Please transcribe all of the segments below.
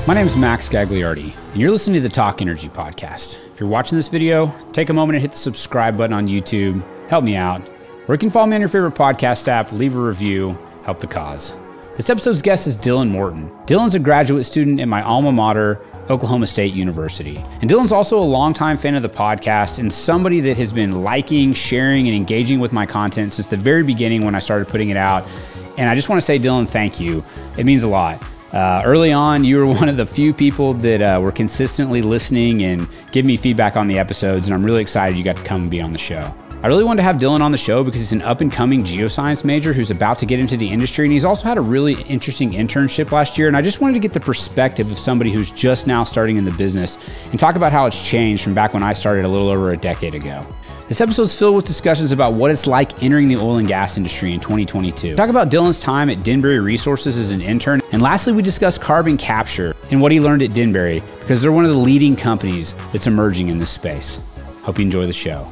My name is Max Gagliardi, and you're listening to the Talk Energy podcast. If you're watching this video, take a moment and hit the subscribe button on YouTube. Help me out. Or you can follow me on your favorite podcast app, leave a review, help the cause. This episode's guest is Dylan Morton. Dylan's a graduate student at my alma mater, Oklahoma State University. And Dylan's also a longtime fan of the podcast and somebody that has been liking, sharing, and engaging with my content since the very beginning when I started putting it out. And I just want to say, Dylan, thank you. It means a lot. Early on, you were one of the few people that were consistently listening and giving me feedback on the episodes, and I'm really excited you got to come and be on the show. I really wanted to have Dylan on the show because he's an up-and-coming geoscience major who's about to get into the industry, and he's also had a really interesting internship last year, and I just wanted to get the perspective of somebody who's just now starting in the business and talk about how it's changed from back when I started a little over a decade ago. This episode is filled with discussions about what it's like entering the oil and gas industry in 2022. Talk about Dylan's time at Denbury Resources as an intern. And lastly, we discuss carbon capture and what he learned at Denbury because they're one of the leading companies that's emerging in this space. Hope you enjoy the show.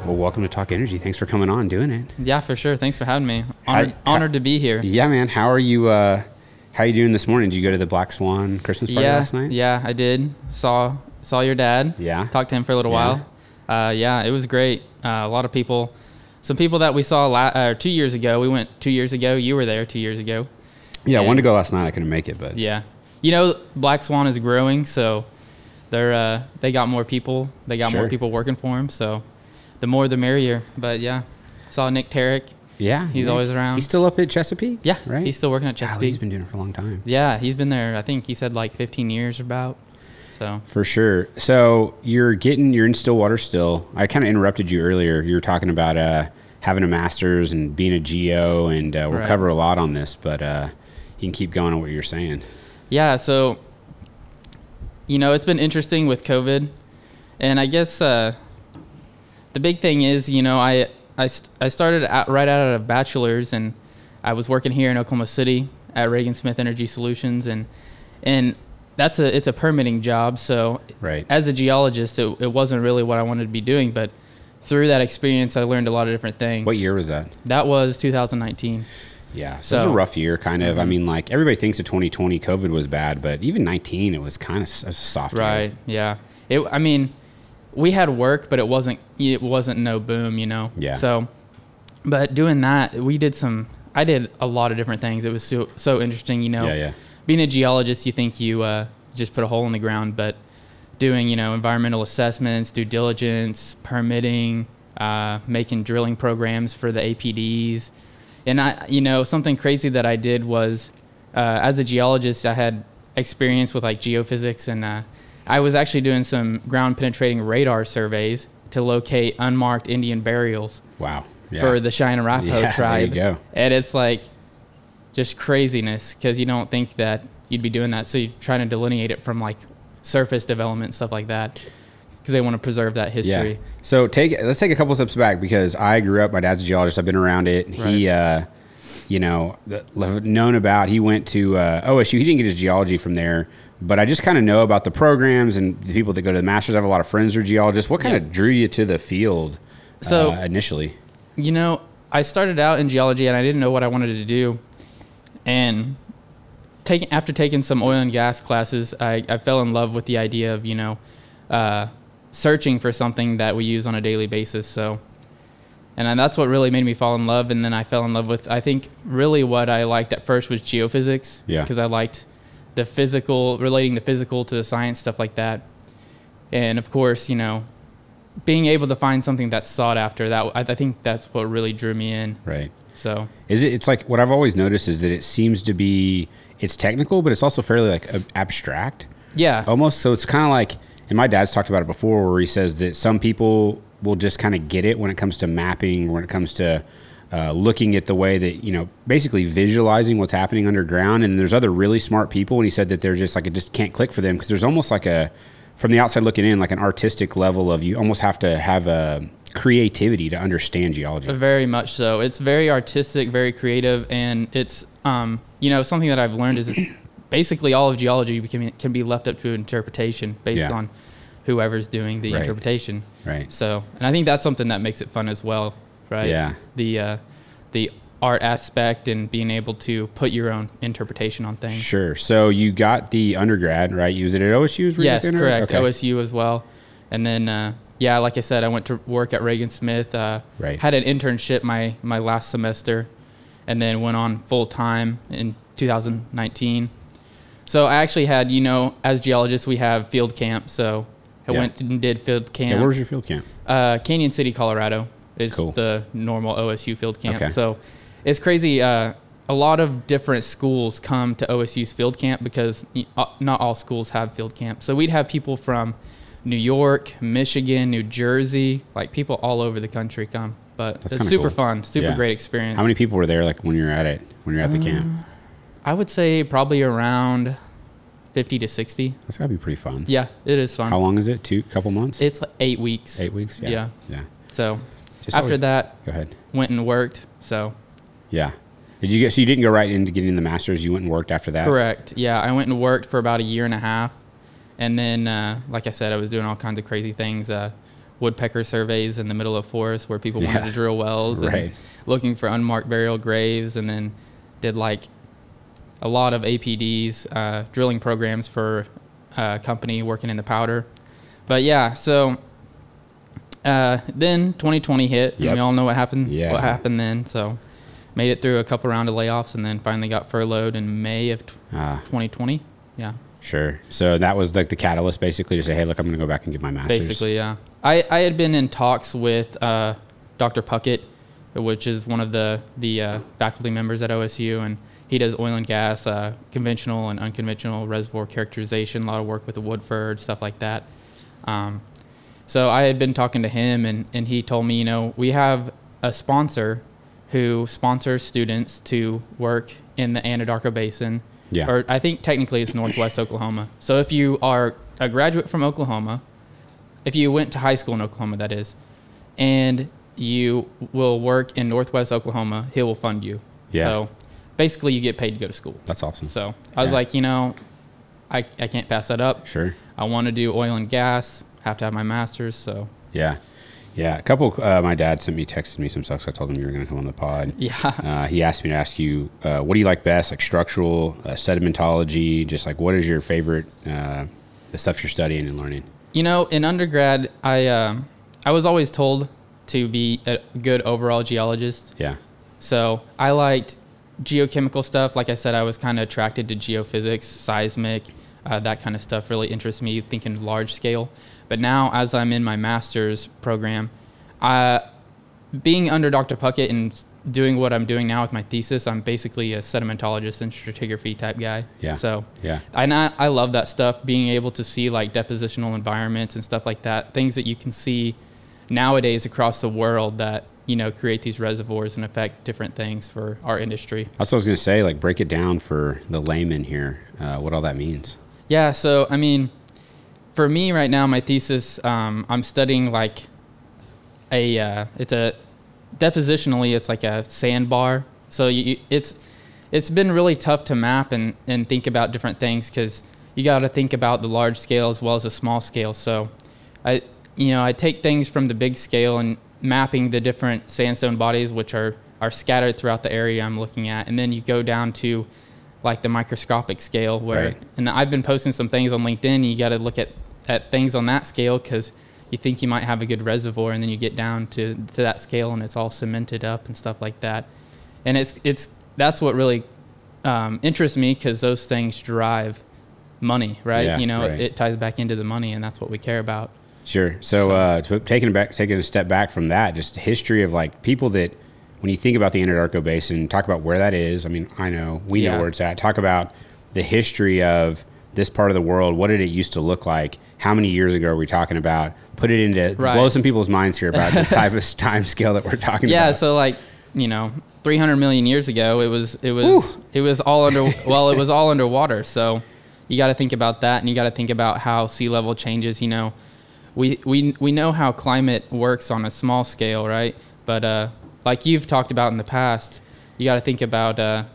Well, welcome to Talk Energy. Thanks for coming on, doing it. Yeah, for sure. Thanks for having me. Honored to be here. Yeah, man. How are you doing this morning? Did you go to the Black Swan Christmas party last night? Yeah, I did. Saw your dad. Yeah. Talked to him for a little while. Yeah, it was great. A lot of people, some people that we saw 2 years ago. We went 2 years ago. You were there 2 years ago. Yeah, I wanted to go last night. I couldn't make it, but yeah, you know, Black Swan is growing, so they got more people. They got more people working for him. So the more, the merrier. But yeah, saw Nick Tarrick. Yeah, he's always around. He's still up at Chesapeake. Yeah, right. He's still working at Chesapeake. He's been doing it for a long time. Yeah, he's been there. I think he said like 15 years or about. So. For sure. So you're in Stillwater still. I kind of interrupted you earlier. You were talking about having a master's and being a geo, and we'll cover a lot on this, but you can keep going on what you're saying. Yeah. So, you know, it's been interesting with COVID, and I guess the big thing is, you know, I started right out of a bachelor's, and I was working here in Oklahoma City at Reagan Smith Energy Solutions, and it's a permitting job. So as a geologist, it wasn't really what I wanted to be doing, but through that experience, I learned a lot of different things. What year was that? That was 2019. Yeah. So it was a rough year, kind of. I mean, like everybody thinks of 2020, COVID was bad, but even 19, it was kind of a soft year. Right. Yeah. I mean, we had work, but it wasn't no boom, you know? Yeah. So, but doing that, I did a lot of different things. It was so interesting, you know? Yeah. Being a geologist, you think you just put a hole in the ground, but doing, you know, environmental assessments, due diligence, permitting, making drilling programs for the APDs. And something crazy that I did was, as a geologist, I had experience with like geophysics, and I was actually doing some ground penetrating radar surveys to locate unmarked Indian burials. Wow. Yeah. For the Cheyenne Arapaho tribe. There you go. And it's like just craziness because you don't think that you'd be doing that. So you're trying to delineate it from like surface development, stuff like that, because they want to preserve that history. Yeah. So let's take a couple steps back because I grew up, my dad's a geologist. I've been around it. He, known about, he went to OSU. He didn't get his geology from there, but I just kind of know about the programs and the people that go to the masters. I have a lot of friends who are geologists. What kind of drew you to the field initially? You know, I started out in geology and I didn't know what I wanted to do. And after taking some oil and gas classes, I fell in love with the idea of, you know, searching for something that we use on a daily basis. So, and that's what really made me fall in love. And then I fell in love with, I think, really what I liked at first was geophysics. Yeah. Because I liked the physical, relating the physical to the science, stuff like that. And of course, you know, being able to find something that's sought after, that I think that's what really drew me in. Right. So it's like what I've always noticed is that it seems to be, it's technical, but it's also fairly like abstract. Yeah. Almost. So it's kind of like, and my dad's talked about it before, where he says that some people will just kind of get it when it comes to mapping, when it comes to looking at the way that, you know, basically visualizing what's happening underground. And there's other really smart people. And he said that they're just like, it just can't click for them because there's almost like from the outside looking in, like an artistic level of, you almost have to have a creativity to understand geology. Very much so. It's very artistic, very creative, and it's you know, something that I've learned is basically all of geology can be left up to interpretation based on whoever's doing the interpretation. Right. So, and I think that's something that makes it fun as well, right? Yeah. The art aspect and being able to put your own interpretation on things. Sure. So you got the undergrad, right? You was it at OSU? Yes, correct. Okay. OSU as well. And then, yeah, like I said, I went to work at Reagan Smith. Right. Had an internship my last semester, and then went on full time in 2019. So I actually had, as geologists, we have field camp. So I went and did field camp. Yeah, where was your field camp? Canyon City, Colorado is the normal OSU field camp. Okay. So it's crazy. A lot of different schools come to OSU's field camp because not all schools have field camp. So we'd have people from New York, Michigan, New Jersey, like people all over the country come. But it's super fun, super great experience. How many people were there like when you're at the camp? I would say probably around 50 to 60. That's gotta be pretty fun. Yeah, it is fun. How long is it? Couple months? It's like 8 weeks. 8 weeks? Yeah. So after that, go ahead. Went and worked. So yeah. So you didn't go right into getting the master's, you went and worked after that? Correct. Yeah, I went and worked for about 1.5 years. And then, like I said, I was doing all kinds of crazy things, woodpecker surveys in the middle of forest where people wanted to drill wells, and looking for unmarked burial graves, and then did like a lot of APDs, drilling programs for a company working in the powder. But yeah, so then 2020 hit, and we all know what happened. Yeah. What happened then? So made it through a couple round of layoffs, and then finally got furloughed in May of 2020. Yeah. Sure. So that was like the catalyst, basically, to say, hey, look, I'm going to go back and get my master's. Basically, yeah. I had been in talks with Dr. Puckett, which is one of the faculty members at OSU, and he does oil and gas, conventional and unconventional reservoir characterization, a lot of work with the Woodford, stuff like that. So I had been talking to him, and he told me, we have a sponsor who sponsors students to work in the Anadarko Basin. Yeah. Or I think technically it's Northwest Oklahoma. So if you are a graduate from Oklahoma, if you went to high school in Oklahoma, that is, and you will work in Northwest Oklahoma, he will fund you. Yeah. So basically you get paid to go to school. That's awesome. So I was like, I can't pass that up. Sure. I want to do oil and gas, have to have my master's. So yeah. Yeah, a couple. My dad texted me some stuff, so I told him you were going to come on the pod. Yeah. He asked me to ask you, what do you like best, like structural, sedimentology, just like what is your favorite, the stuff you're studying and learning? In undergrad, I was always told to be a good overall geologist. Yeah. So I liked geochemical stuff. Like I said, I was kind of attracted to geophysics, seismic, that kind of stuff really interests me, thinking large scale. But now, as I'm in my master's program, being under Dr. Puckett and doing what I'm doing now with my thesis, I'm basically a sedimentologist and stratigraphy type guy. Yeah. So yeah, I love that stuff, being able to see like depositional environments and stuff like that, things that you can see nowadays across the world that, create these reservoirs and affect different things for our industry. That's what I was going to say, like break it down for the layman here, what all that means. Yeah, so, for me right now, my thesis, I'm studying like depositionally, it's like a sandbar. So it's been really tough to map and think about different things because you got to think about the large scale as well as the small scale. So I take things from the big scale and mapping the different sandstone bodies, which are scattered throughout the area I'm looking at. And then you go down to like the microscopic scale where, and I've been posting some things on LinkedIn. You got to look at things on that scale because you think you might have a good reservoir, and then you get down to that scale and it's all cemented up and stuff like that. And that's what really interests me because those things drive money, right? Yeah, it ties back into the money, and that's what we care about. Sure. So taking a step back from that, just history of like people that, when you think about the Anadarko Basin, talk about where that is. We know where it's at. Talk about the history of this part of the world. What did it used to look like? How many years ago are we talking about? Put it into, blow some people's minds here about the type of time scale that we're talking about. Yeah, so like, 300 million years ago, it was all underwater. So you got to think about that, and you got to think about how sea level changes. We know how climate works on a small scale, right? But like you've talked about in the past, you got to think about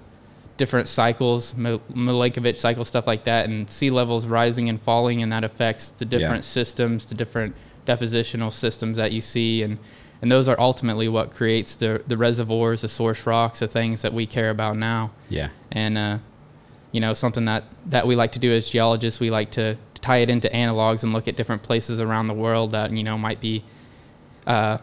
different cycles, Milankovitch cycle, stuff like that, and sea levels rising and falling, and that affects the different systems, the different depositional systems that you see, and And those are ultimately what creates the reservoirs, the source rocks, the things that we care about now. Yeah. And, you know, something that we like to do as geologists, we like to tie it into analogs and look at different places around the world that, you know, might be a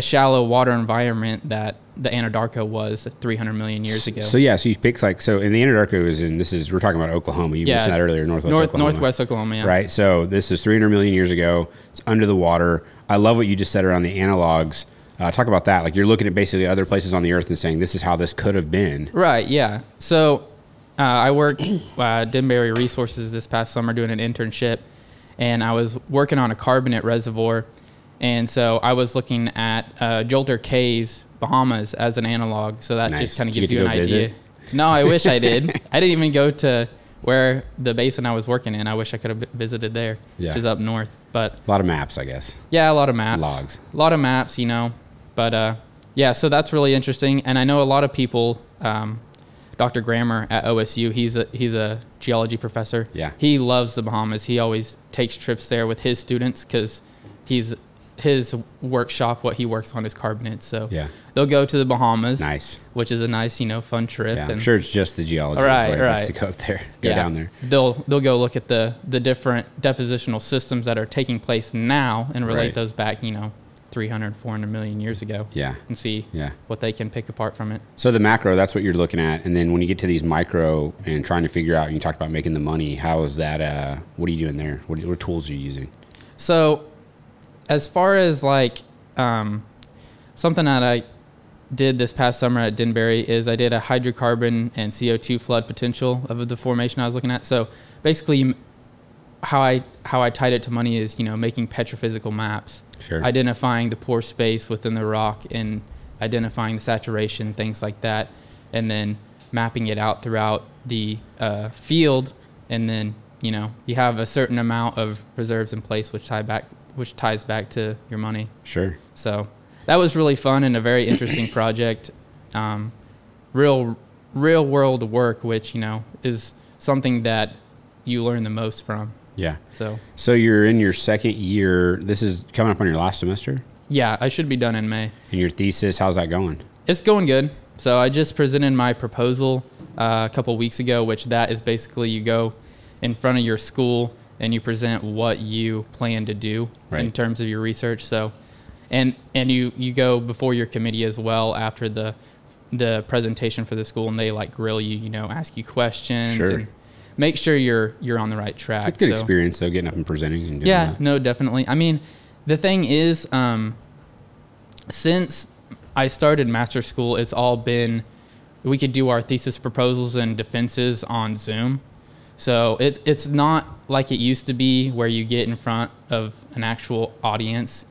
shallow water environment that the Anadarko was 300 million years ago. So yeah, so you pick like, so in the Anadarko we're talking about Oklahoma. You mentioned that earlier, Northwest Oklahoma, yeah. Right. So this is 300 million years ago. It's under the water. I love what you just said around the analogs. Talk about that. Like you're looking at basically other places on the earth and saying, this is how this could have been. Right. Yeah. So I worked Denbury Resources this past summer doing an internship, and I was working on a carbonate reservoir. And so I was looking at Jolter Cays, Bahamas, as an analog. So that just kind of gives you an idea. No, I wish I did. I didn't even go to where the basin I was working in. I wish I could have visited there, which is up north. But a lot of maps, I guess. Yeah, a lot of maps. Logs. A lot of maps, you know. But yeah, so that's really interesting. And I know a lot of people, Dr. Grammer at OSU, he's a geology professor. Yeah. He loves the Bahamas. He always takes trips there with his students because his workshop, what he works on is carbonates. So they'll go to the Bahamas. Nice. Which is a nice, you know, fun trip. Yeah, and I'm sure it's just the geology. Right. To go up there, go down there. They'll go look at the different depositional systems that are taking place now and relate those back, you know, 300, 400 million years ago. Yeah. And see what they can pick apart from it. So the macro, that's what you're looking at. And then when you get to these micro and trying to figure out, and you talked about making the money, how is that, what are you doing there? What tools are you using? So as far as like something that I did this past summer at Denbury is I did a hydrocarbon and CO2 flood potential of the formation I was looking at. So basically how I tied it to money is, you know, making petrophysical maps. Sure. Identifying the pore space within the rock and identifying the saturation, things like that, and then mapping it out throughout the field. And then, you know, you have a certain amount of reserves in place, which ties back to your money. Sure. So that was really fun and a very interesting project. Real world work, which, you know, is something that you learn the most from. Yeah. So you're in your second year. This is coming up on your last semester? Yeah, I should be done in May. And your thesis, how's that going? It's going good. So I just presented my proposal a couple weeks ago, which that is basically you go in front of your school and you present what you plan to do in terms of your research. So, and you go before your committee as well after the presentation for the school, and they like grill you, you know, ask you questions. Sure. And make sure you're on the right track. It's good experience though, getting up and presenting and doing that. No, definitely. I mean, the thing is, since I started master's school, it's all been, we could do our thesis proposals and defenses on Zoom. So it's not like it used to be where you get in front of an actual audience.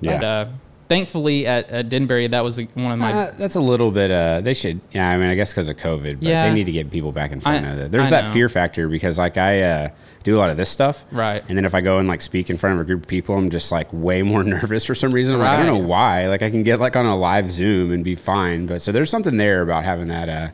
Yeah. But thankfully at Denbury, that was one of my... that's a little bit, they should, I mean, I guess because of COVID, but they need to get people back in front of it. There's that fear factor because like I do a lot of this stuff. Right. And then if I go and like speak in front of a group of people, I'm just like way more nervous for some reason. Like, I don't know why. Like I can get like on a live Zoom and be fine. But so there's something there about having that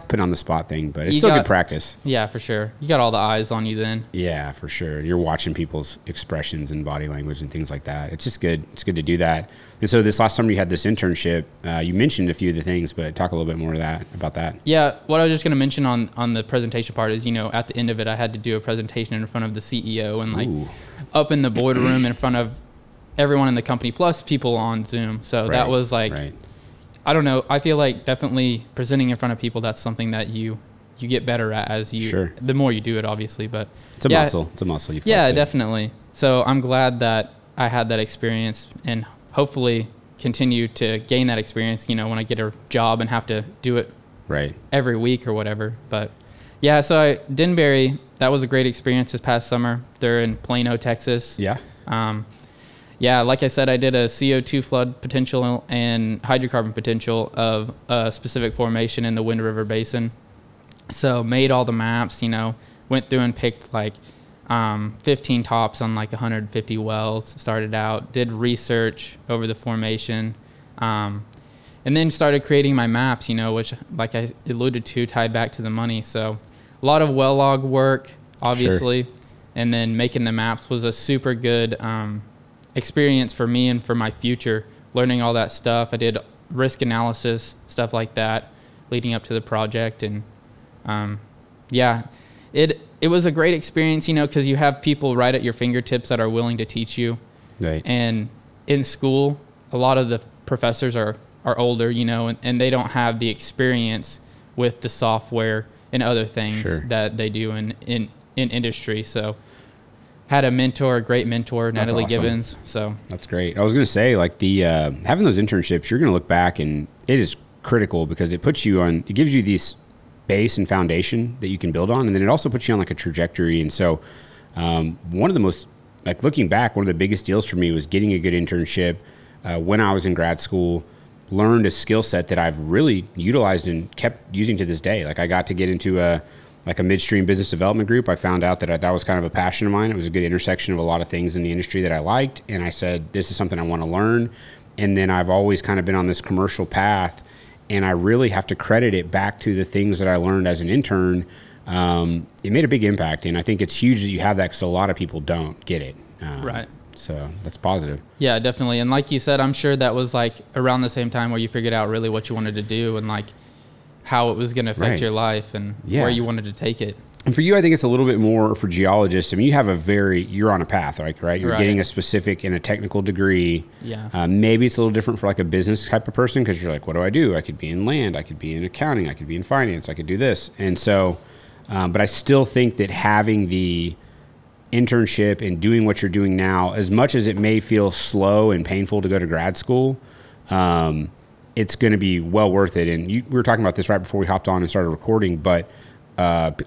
put on the spot thing, but it's still good practice. Yeah, for sure. You got all the eyes on you then. Yeah, for sure. You're watching people's expressions and body language and things like that. It's just good. It's good to do that. And so this last summer you had this internship. You mentioned a few of the things, but talk a little bit more about that. Yeah, what I was just going to mention on the presentation part is, you know, at the end of it, I had to do a presentation in front of the CEO and like up in the boardroom in front of everyone in the company plus people on Zoom. So that was like... I don't know. I feel like definitely presenting in front of people, that's something that you get better at as you, the more you do it, obviously. But it's a muscle. It's a muscle. Definitely. So I'm glad that I had that experience and hopefully continue to gain that experience, you know, when I get a job and have to do it every week or whatever. But yeah, so Denbury, that was a great experience this past summer. They're in Plano, Texas. Yeah. Yeah, like I said, I did a CO2 flood potential and hydrocarbon potential of a specific formation in the Wind River Basin. So made all the maps, you know, went through and picked like 15 tops on like 150 wells, started out, did research over the formation, and then started creating my maps, you know, which like I alluded to, tied back to the money. So a lot of well log work, obviously, and then making the maps was a super good experience for me and for my future learning all that stuff. I did risk analysis, stuff like that, leading up to the project. And yeah, it was a great experience, you know, because you have people right at your fingertips that are willing to teach you. Right. And in school, a lot of the professors are older, you know, and they don't have the experience with the software and other things Sure. that they do in industry. So had a great mentor, Natalie awesome. Gibbons. So That's great. I was going to say, like, the having those internships, you're going to look back and it is critical because it puts you on, it gives you these base and foundation that you can build on. And then it also puts you on like a trajectory. And so one of the most, like, looking back, one of the biggest deals for me was getting a good internship when I was in grad school. Learned a skill set that I've really utilized and kept using to this day. Like, I got to get into a midstream business development group. I found out that that was kind of a passion of mine. It was a good intersection of a lot of things in the industry that I liked. And I said, this is something I want to learn. And then I've always kind of been on this commercial path, and I really have to credit it back to the things that I learned as an intern. It made a big impact. And I think it's huge that you have that because a lot of people don't get it. right. So that's positive. Yeah, definitely. And like you said, I'm sure that was like around the same time where you figured out really what you wanted to do and like how it was going to affect Right. your life and where you wanted to take it. And for you, I think it's a little bit more for geologists. I mean, you have you're on a path, right? You're Right. getting a specific and a technical degree. Yeah. Maybe it's a little different for like a business type of person because you're like, what do I do? I could be in land, I could be in accounting, I could be in finance, I could do this. And so, but I still think that having the internship and doing what you're doing now, as much as it may feel slow and painful to go to grad school, it's going to be well worth it. And we were talking about this right before we hopped on and started recording, but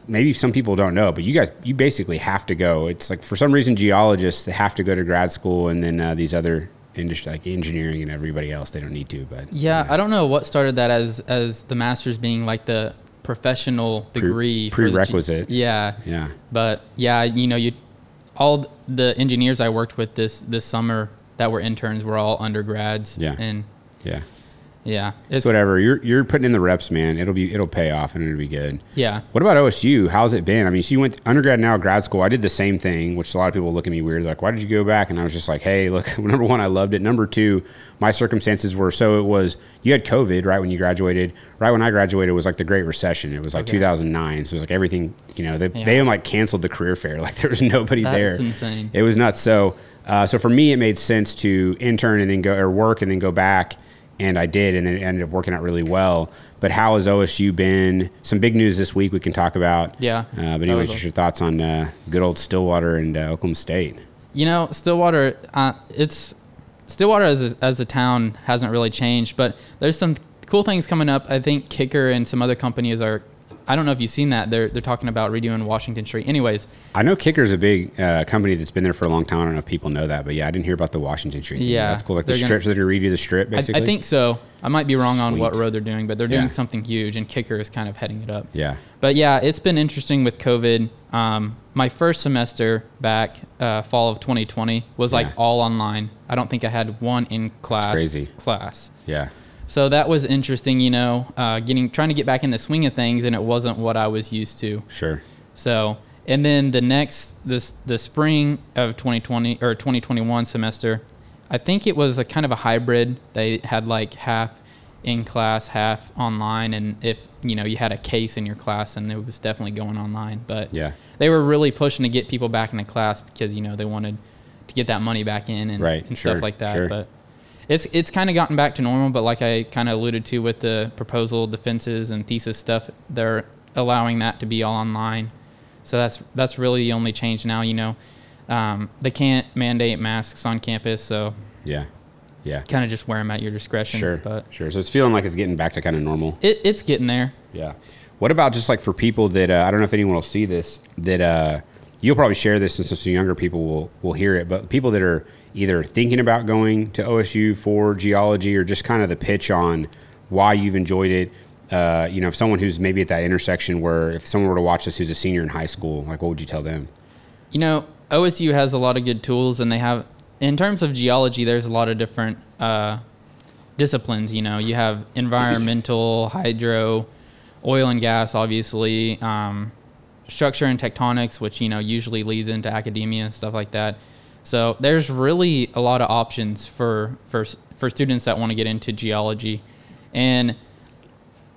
maybe some people don't know, but you basically have to go. It's like, for some reason, geologists, they have to go to grad school, and then these other industry like engineering and everybody else, they don't need to. But Yeah, I don't know what started that as the master's being like the professional degree. Prerequisite. Yeah. Yeah. But yeah, you know, all the engineers I worked with this summer that were interns were all undergrads. Yeah. And Yeah. yeah, It's whatever. You're putting in the reps, man. It'll pay off and it'll be good. Yeah. What about OSU? How's it been? I mean, so you went undergrad, now grad school. I did the same thing, which a lot of people look at me weird. Like, why did you go back? And I was just like, hey, look, number one, I loved it. Number two, my circumstances were, so it was, you had COVID right when you graduated. Right when I graduated, it was like the Great Recession. It was like 2009. So it was like everything, you know, they like canceled the career fair. Like, there was nobody there. That's insane. It was nuts. So for me, it made sense to intern and then work and then go back. And I did, and then it ended up working out really well. But how has OSU been? Some big news this week we can talk about. Yeah. But anyways, just your thoughts on good old Stillwater and Oklahoma State. You know, Stillwater, Stillwater as a town hasn't really changed, but there's some cool things coming up. I think Kicker and some other companies are, I don't know if you've seen that. They're talking about redoing Washington Street. Anyways. I know Kicker's a big company that's been there for a long time. I don't know if people know that, but yeah, I didn't hear about the Washington Street thing. Yeah. That's cool. Like the strip, so they're going to redo the strip, basically? I think so. I might be wrong on what Sweet. road they're doing, but they're doing something huge, and Kicker is kind of heading it up. Yeah. But yeah, it's been interesting with COVID. My first semester back, fall of 2020, was like all online. I don't think I had one in-class class. Yeah. So that was interesting, you know, trying to get back in the swing of things, and it wasn't what I was used to. Sure. So, and then the spring of 2020 or 2021 semester, I think it was a kind of a hybrid. They had like half in class, half online, and if you had a case in your class, and it was definitely going online. But yeah, they were really pushing to get people back in the class because they wanted to get that money back in and stuff like that. Sure. But it's kind of gotten back to normal. But like I kind of alluded to with the proposal defenses and thesis stuff, they're allowing that to be all online. So that's really the only change now. They can't mandate masks on campus, so yeah, kind of just wear them at your discretion. Sure, but sure. So it's feeling like it's getting back to kind of normal. It's getting there. Yeah. What about just like for people that I don't know if anyone will see this, that you'll probably share this, and some younger people will hear it, but people that are either thinking about going to OSU for geology, or just kind of the pitch on why you've enjoyed it. If someone who's maybe at that intersection where if someone were to watch this who's a senior in high school, like what would you tell them? OSU has a lot of good tools, and they have, in terms of geology, there's a lot of different disciplines. You have environmental, hydro, oil and gas, obviously, structure and tectonics, which usually leads into academia and stuff like that. So there's really a lot of options for for students that want to get into geology. And,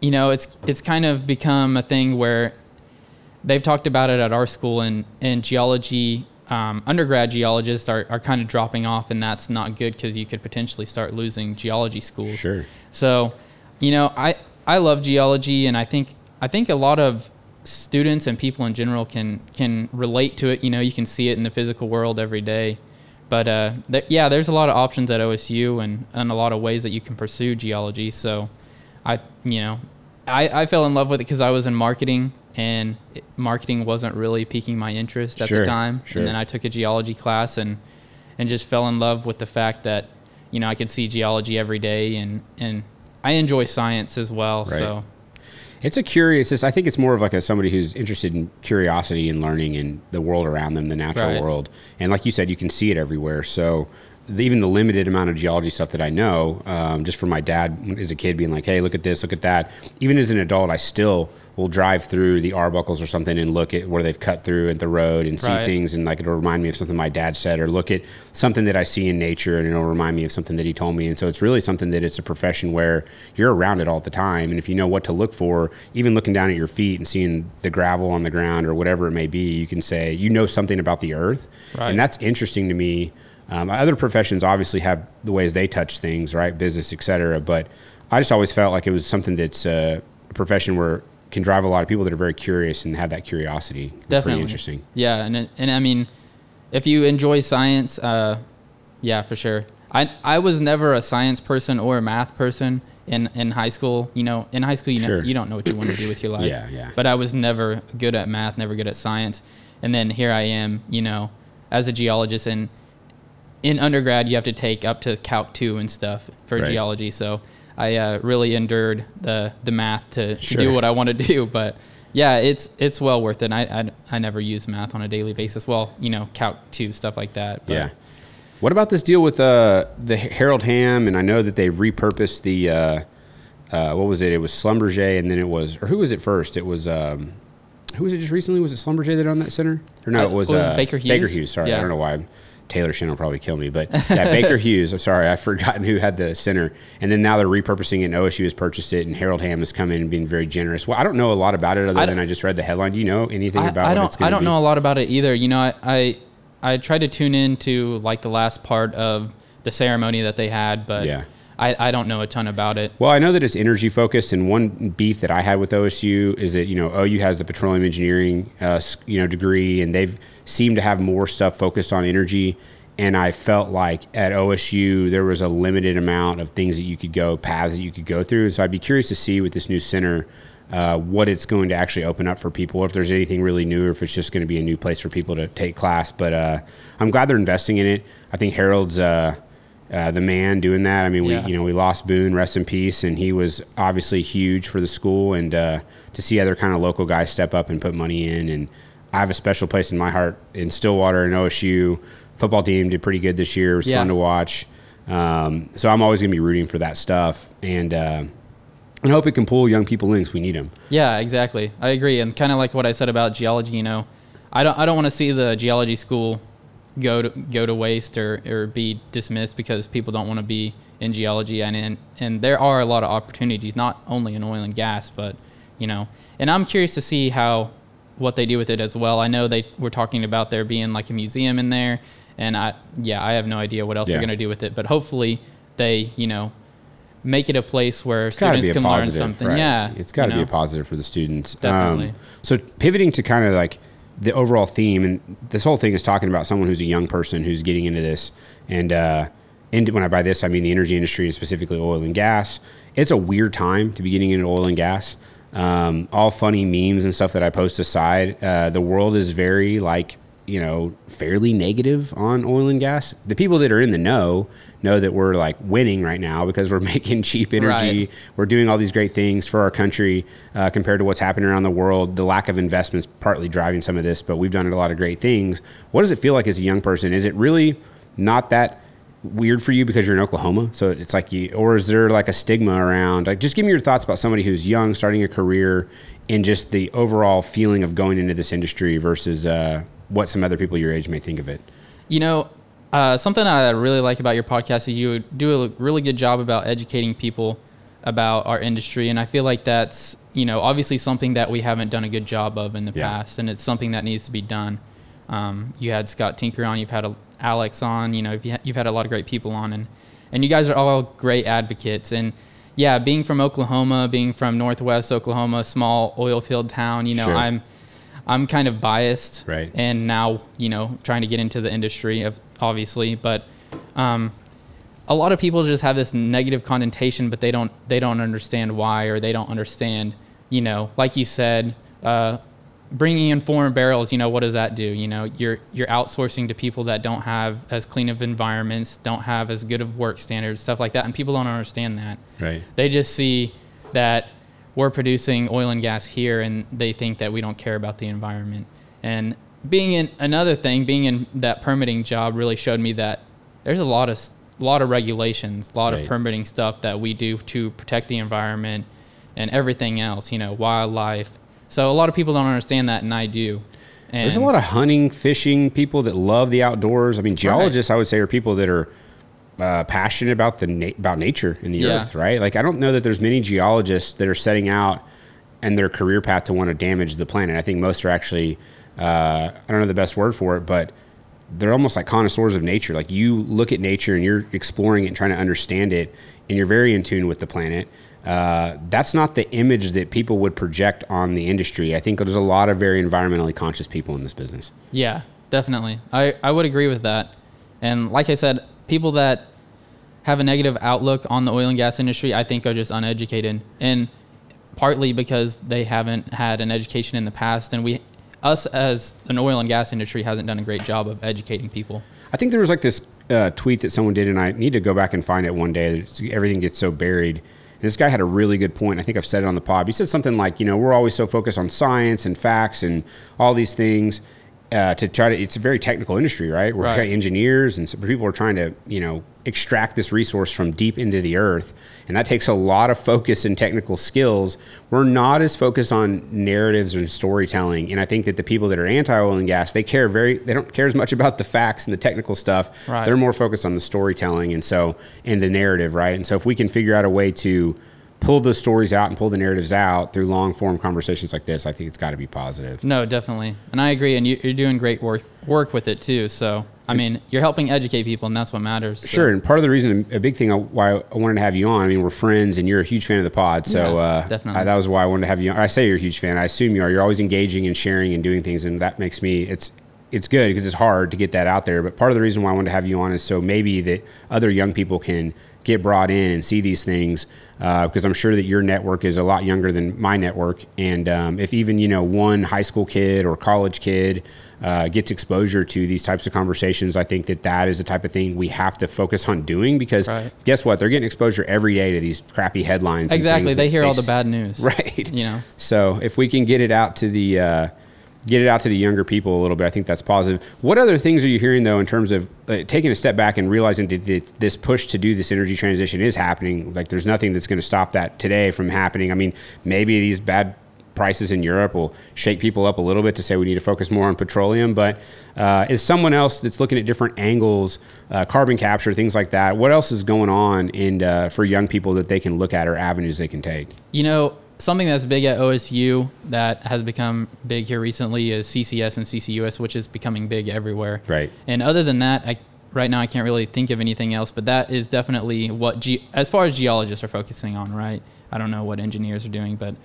you know, it's kind of become a thing where they've talked about it at our school, and geology, undergrad geologists are kind of dropping off, and that's not good because you could potentially start losing geology schools. Sure. So, you know, I love geology, and I think a lot of students and people in general can relate to it. You know, you can see it in the physical world every day. But there's a lot of options at OSU and a lot of ways that you can pursue geology. So I fell in love with it because I was in marketing, and marketing wasn't really piquing my interest at the time. Sure. And then I took a geology class and just fell in love with the fact that, you know, I could see geology every day, and I enjoy science as well. Right. So it's a curious, I think it's more of like somebody who's interested in curiosity and learning in the world around them, the natural world. And like you said, you can see it everywhere. So even the limited amount of geology stuff that I know, just from my dad as a kid being like, hey, look at this, look at that. Even as an adult, I still will drive through the Arbuckles or something and look at where they've cut through at the road and see things, and like it'll remind me of something my dad said, or look at something that I see in nature and it'll remind me of something that he told me. And so it's really something that it's a profession where you're around it all the time. And if you know what to look for, even looking down at your feet and seeing the gravel on the ground or whatever it may be, you can say, you know something about the earth. Right. And that's interesting to me. Other professions obviously have the ways they touch things, right? Business, et cetera. But I just always felt like it was something that's a profession where can drive a lot of people that are very curious and have that curiosity. Definitely. Pretty interesting. Yeah. And I mean, if you enjoy science, yeah, for sure. I was never a science person or a math person in high school. You know, in high school, you don't know what you want to do with your life. Yeah. But I was never good at math, never good at science. And then here I am, you know, as a geologist, and in undergrad, you have to take up to Calc 2 and stuff for geology. So I really endured the math to do what I want to do. But yeah, it's well worth it. I never use math on a daily basis. Well, you know, Calc 2, stuff like that. But yeah. What about this deal with the Harold Hamm? And I know that they've repurposed the, what was it? It was Schlumberger, and then it was, or who was it first? It was, who was it just recently? Was it Schlumberger that owned that center? Or no, it was Baker Hughes. Baker Hughes, sorry. Yeah. I don't know why. Taylor Shin will probably kill me, but yeah, Baker Hughes. I'm sorry, I've forgotten who had the center. And then now they're repurposing it, and OSU has purchased it, and Harold Hamm has come in and been very generous. Well, I don't know a lot about it other than I just read the headline. Do you know anything about what it's going to be? I don't know a lot about it either. You know, I tried to tune in to like the last part of the ceremony that they had, but yeah. I don't know a ton about it. Well, I know that it's energy focused, and one beef that I had with OSU is that, you know, OU has the petroleum engineering, degree, and they've seemed to have more stuff focused on energy. And I felt like at OSU there was a limited amount of things that you could go, paths that you could go through. And so I'd be curious to see with this new center what it's going to actually open up for people, if there's anything really new, or if it's just going to be a new place for people to take class. But I'm glad they're investing in it. I think Harold's the man doing that. I mean, we lost Boone, rest in peace, and he was obviously huge for the school. And to see other kind of local guys step up and put money in, and I have a special place in my heart in Stillwater and OSU. Football team did pretty good this year. It was fun to watch. So I'm always going to be rooting for that stuff, and hope it can pull young people in, because we need them. Yeah, exactly. I agree. And kind of like what I said about geology, you know, I don't want to see the geology school go to waste or be dismissed because people don't want to be in geology. And there are a lot of opportunities, not only in oil and gas, but, you know, and I'm curious to see what they do with it as well. I know they were talking about there being like a museum in there, and I have no idea what else they're going to do with it, but hopefully they, you know, make it a place where students can learn something. Right? Yeah. It's got to be a positive for the students. Definitely. So pivoting to kind of like the overall theme, and this whole thing is talking about someone who's a young person who's getting into this, and when I by this, I mean the energy industry, and specifically oil and gas. It's a weird time to be getting into oil and gas. All funny memes and stuff that I post aside, the world is very fairly negative on oil and gas. The people that are in the know that we're like winning right now because we're making cheap energy. Right. We're doing all these great things for our country compared to what's happening around the world. The lack of investments partly driving some of this, but we've done a lot of great things. What does it feel like as a young person? Is it really not that weird for you because you're in Oklahoma? So it's like or is there like a stigma around? Like, just give me your thoughts about somebody who's young, starting a career, and just the overall feeling of going into this industry versus what some other people your age may think of it. You know, Something that I really like about your podcast is you do a really good job about educating people about our industry. And I feel like that's, obviously something that we haven't done a good job of in the past. And it's something that needs to be done. You had Scott Tinker on, you've had Alex on, you've had a lot of great people on, and you guys are all great advocates. And yeah, being from Oklahoma, being from Northwest Oklahoma, small oil field town, sure. I'm kind of biased, right? And now, trying to get into the industry obviously, but a lot of people just have this negative connotation, but they don't understand why, or they don't understand, like you said, bringing in foreign barrels, what does that do? You're outsourcing to people that don't have as clean of environments, don't have as good of work standards, stuff like that, and people don't understand that. Right. They just see that we're producing oil and gas here, and they think that we don't care about the environment. And being in that permitting job really showed me that there's a lot of regulations, a lot of permitting stuff that we do to protect the environment and everything else, wildlife. So a lot of people don't understand that, and I do. And there's a lot of hunting, fishing people that love the outdoors. I mean, geologists, I would say, are people that are passionate about about nature and the earth, right? Like, I don't know that there's many geologists that are setting out and their career path to want to damage the planet. I think most are actually, I don't know the best word for it, but they're almost like connoisseurs of nature. Like, you look at nature and you're exploring it and trying to understand it, and you're very in tune with the planet. That's not the image that people would project on the industry. I think there's a lot of very environmentally conscious people in this business. Yeah, definitely. I would agree with that. And like I said, people that have a negative outlook on the oil and gas industry, I think, are just uneducated, and partly because they haven't had an education in the past, and us as an oil and gas industry hasn't done a great job of educating people. I think there was like this tweet that someone did, and I need to go back and find it one day. Everything gets so buried. And this guy had a really good point. I think I've said it on the pod. He said something like, we're always so focused on science and facts and all these things to try to, it's a very technical industry, right? We're got engineers, and so people are trying to, extract this resource from deep into the earth. And that takes a lot of focus and technical skills. We're not as focused on narratives and storytelling. And I think that the people that are anti-oil and gas, they don't care as much about the facts and the technical stuff. Right. They're more focused on the storytelling and the narrative, right? And so if we can figure out a way to pull those stories out and pull the narratives out through long form conversations like this, I think it's got to be positive. No, definitely. And I agree. And you're doing great work with it too. So, I mean, you're helping educate people, and that's what matters. So. Sure. And part of the reason, a big thing why I wanted to have you on, I mean, we're friends and you're a huge fan of the pod. So definitely. That was why I wanted to have you on. I say you're a huge fan. I assume you are. You're always engaging and sharing and doing things. And that makes me, it's good because it's hard to get that out there. But part of the reason why I wanted to have you on is so maybe that other young people can get brought in and see these things, because I'm sure that your network is a lot younger than my network. And if even, one high school kid or college kid gets exposure to these types of conversations, I think that is the type of thing we have to focus on doing, because guess what? They're getting exposure every day to these crappy headlines. Exactly. They hear all the bad news. Right. So if we can get it out to the younger people a little bit, I think that's positive. What other things are you hearing, though, in terms of taking a step back and realizing that this push to do this energy transition is happening? Like, there's nothing that's going to stop that today from happening. I mean, maybe these bad prices in Europe will shake people up a little bit to say we need to focus more on petroleum, but is someone else that's looking at different angles, carbon capture, things like that? What else is going on for young people that they can look at, or avenues they can take? Something that's big at OSU that has become big here recently is CCS and CCUS, which is becoming big everywhere. Right. And other than that, right now I can't really think of anything else, but that is definitely what, as far as geologists are focusing on, right? I don't know what engineers are doing, but,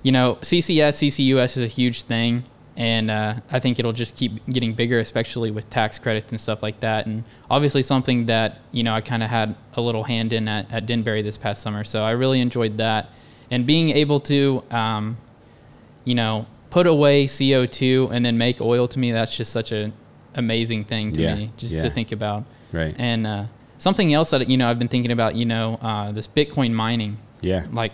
CCS, CCUS is a huge thing. And I think it'll just keep getting bigger, especially with tax credits and stuff like that. And obviously something that, I kind of had a little hand in at Denbury this past summer. So I really enjoyed that. And being able to, put away CO2 and then make oil, to me, that's just such an amazing thing to me, just to think about. Right. And something else that, I've been thinking about, this Bitcoin mining. Yeah. Like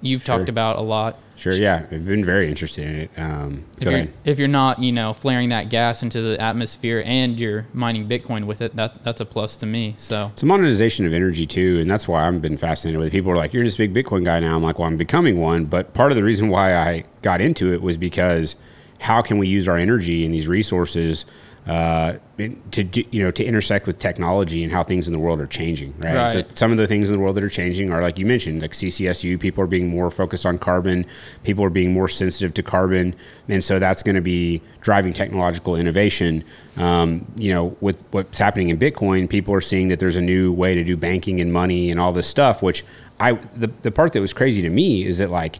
you've talked about a lot. Sure, yeah. I've been very interested in it. If you're not, flaring that gas into the atmosphere and you're mining Bitcoin with it, that's a plus to me. So it's a monetization of energy too, and that's why I've been fascinated with it. People are like, "You're just a big Bitcoin guy now." I'm like, "Well, I'm becoming one." But part of the reason why I got into it was because how can we use our energy and these resources to intersect with technology and how things in the world are changing, right? So some of the things in the world that are changing are, like you mentioned, like CCSU, people are being more focused on carbon, people are being more sensitive to carbon, and so that's going to be driving technological innovation. With what's happening in Bitcoin, people are seeing that there's a new way to do banking and money and all this stuff, which the part that was crazy to me is that, like,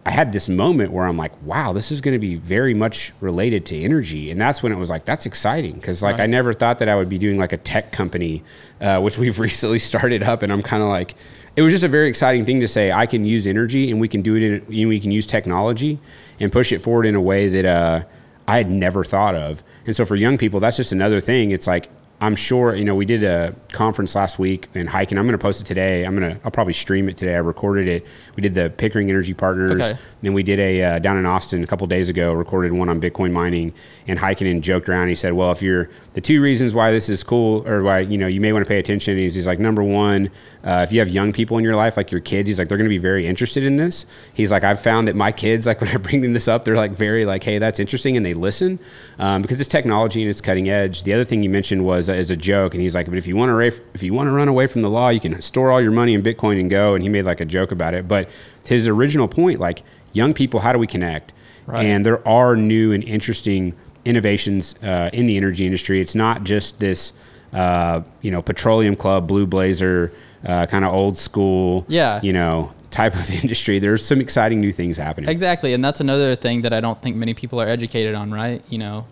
I had this moment where I'm like, wow, this is going to be very much related to energy. And that's when it was like, that's exciting. Cause like, I never thought that I would be doing like a tech company, which we've recently started up. And I'm kind of like, it was just a very exciting thing to say, I can use energy and we can do it we can use technology and push it forward in a way that I had never thought of. And so for young people, that's just another thing. It's like, I'm sure, we did a conference last week in hiking. I'm going to post it today. I'll probably stream it today. I recorded it. We did the Pickering Energy Partners. Okay. Then we did a down in Austin a couple days ago, recorded one on Bitcoin mining, and hiking and joked around. He said, well, if you're the two reasons why this is cool, or why, you may want to pay attention, he's like, number one, if you have young people in your life, like your kids, he's like, they're going to be very interested in this. He's like, I've found that my kids, like when I bring them this up, they're like very like, hey, that's interesting. And they listen because it's technology and it's cutting edge. The other thing you mentioned was as a joke, and he's like, but if you want to run away from the law, you can store all your money in Bitcoin and go. And he made like a joke about it. But his original point, like, young people, how do we connect? Right. And there are new and interesting innovations in the energy industry. It's not just this, petroleum club, blue blazer, kind of old school, type of industry. There's some exciting new things happening. Exactly. And that's another thing that I don't think many people are educated on, right?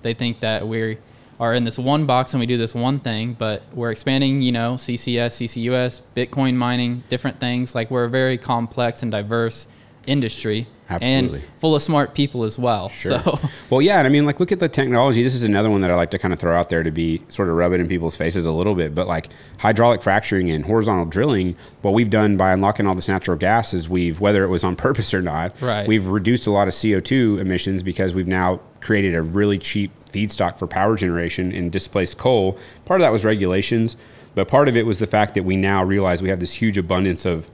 They think that we are in this one box and we do this one thing, but we're expanding, CCS, CCUS, Bitcoin mining, different things. Like, we're a very complex and diverse industry. Absolutely. And full of smart people as well. Sure. So, well, yeah. And I mean, like, look at the technology. This is another one that I like to kind of throw out there to be sort of rub it in people's faces a little bit. But like hydraulic fracturing and horizontal drilling, what we've done by unlocking all this natural gas is whether it was on purpose or not, we've reduced a lot of CO2 emissions because we've now created a really cheap feedstock for power generation and displaced coal. Part of that was regulations, but part of it was the fact that we now realize we have this huge abundance of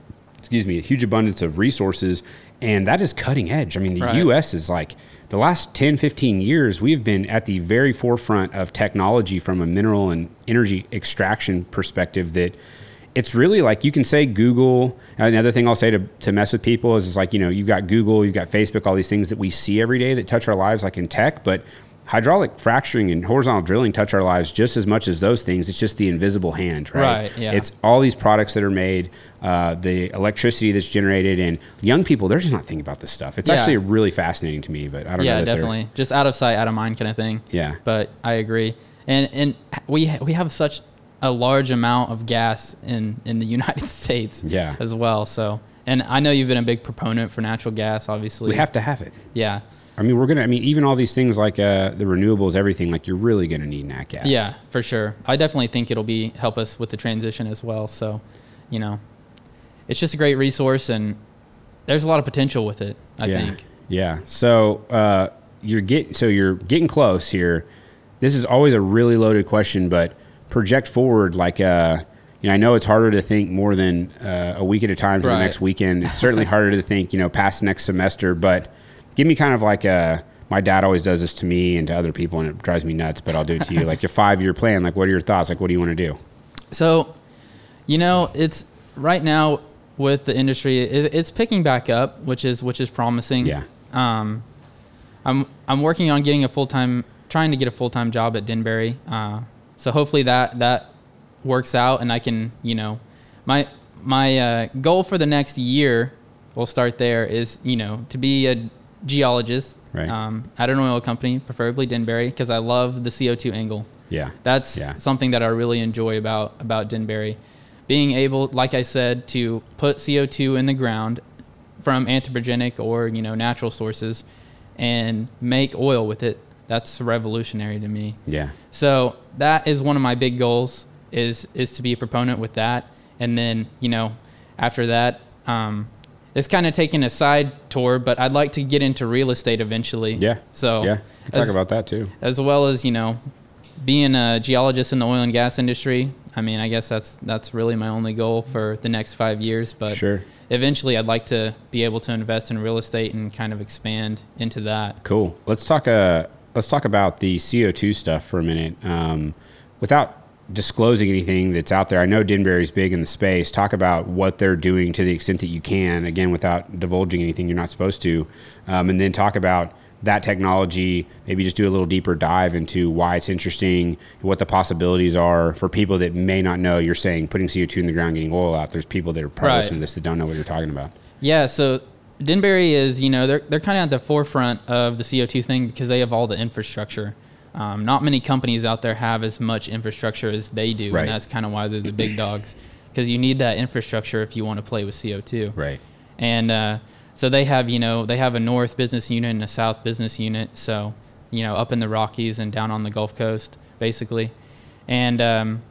resources, and that is cutting edge. I mean, the U.S. is like, the last 10, 15 years, we've been at the very forefront of technology from a mineral and energy extraction perspective that it's really like, you can say Google. Another thing I'll say to mess with people is like, you've got Google, you've got Facebook, all these things that we see every day that touch our lives, like in tech, but hydraulic fracturing and horizontal drilling touch our lives just as much as those things. It's just the invisible hand, right? Yeah. It's all these products that are made, the electricity that's generated, and young people, they're just not thinking about this stuff. It's actually really fascinating to me, but I don't know. Yeah, definitely. Just out of sight, out of mind kind of thing. Yeah. But I agree. And we have such a large amount of gas in the United States as well. So, and I know you've been a big proponent for natural gas, obviously. We have to have it. Yeah. I mean, even all these things like the renewables, everything, like, you're really going to need nat gas. Yeah, for sure. I definitely think it'll help us with the transition as well. So, it's just a great resource, and there's a lot of potential with it, I think. Yeah. So, you're getting close here. This is always a really loaded question, but project forward, like, I know it's harder to think more than a week at a time for the next weekend. It's certainly harder to think, past next semester, but give me kind of like my dad always does this to me and to other people, and it drives me nuts, but I'll do it to you. Like, your 5-year plan, like, what are your thoughts? Like, what do you want to do? So, it's right now with the industry, it's picking back up, which is promising. Yeah. I'm working on trying to get a full-time job at Denbury. So hopefully that works out, and I can, my goal for the next year, we'll start there, is, to be a geologist at an oil company, preferably Denbury, because I love the CO2 angle. Yeah. That's something that I really enjoy about Denbury. Being able, like I said, to put CO2 in the ground from anthropogenic or, natural sources and make oil with it, that's revolutionary to me. Yeah. So that is one of my big goals, is to be a proponent with that. And then, after that, it's kind of taking a side tour, but I'd like to get into real estate eventually. Yeah. So we can talk about that too. As well as, being a geologist in the oil and gas industry. I mean, I guess that's really my only goal for the next 5 years. But eventually I'd like to be able to invest in real estate and kind of expand into that. Cool. Let's talk let's talk about the CO2 stuff for a minute. Without disclosing anything that's out there, I know Denbury's big in the space. Talk about what they're doing to the extent that you can, again, without divulging anything you're not supposed to. And then talk about that technology, maybe just do a little deeper dive into why it's interesting, what the possibilities are for people that may not know. You're saying putting CO2 in the ground, getting oil out. There's people that are probably listening to this that don't know what you're talking about. Yeah, so Denbury is, they're kind of at the forefront of the CO2 thing because they have all the infrastructure. Not many companies out there have as much infrastructure as they do, right. And that's kind of why they're the big dogs, because you need that infrastructure if you want to play with CO2. Right. And so they have, they have a north business unit and a south business unit. So, up in the Rockies and down on the Gulf Coast, basically. And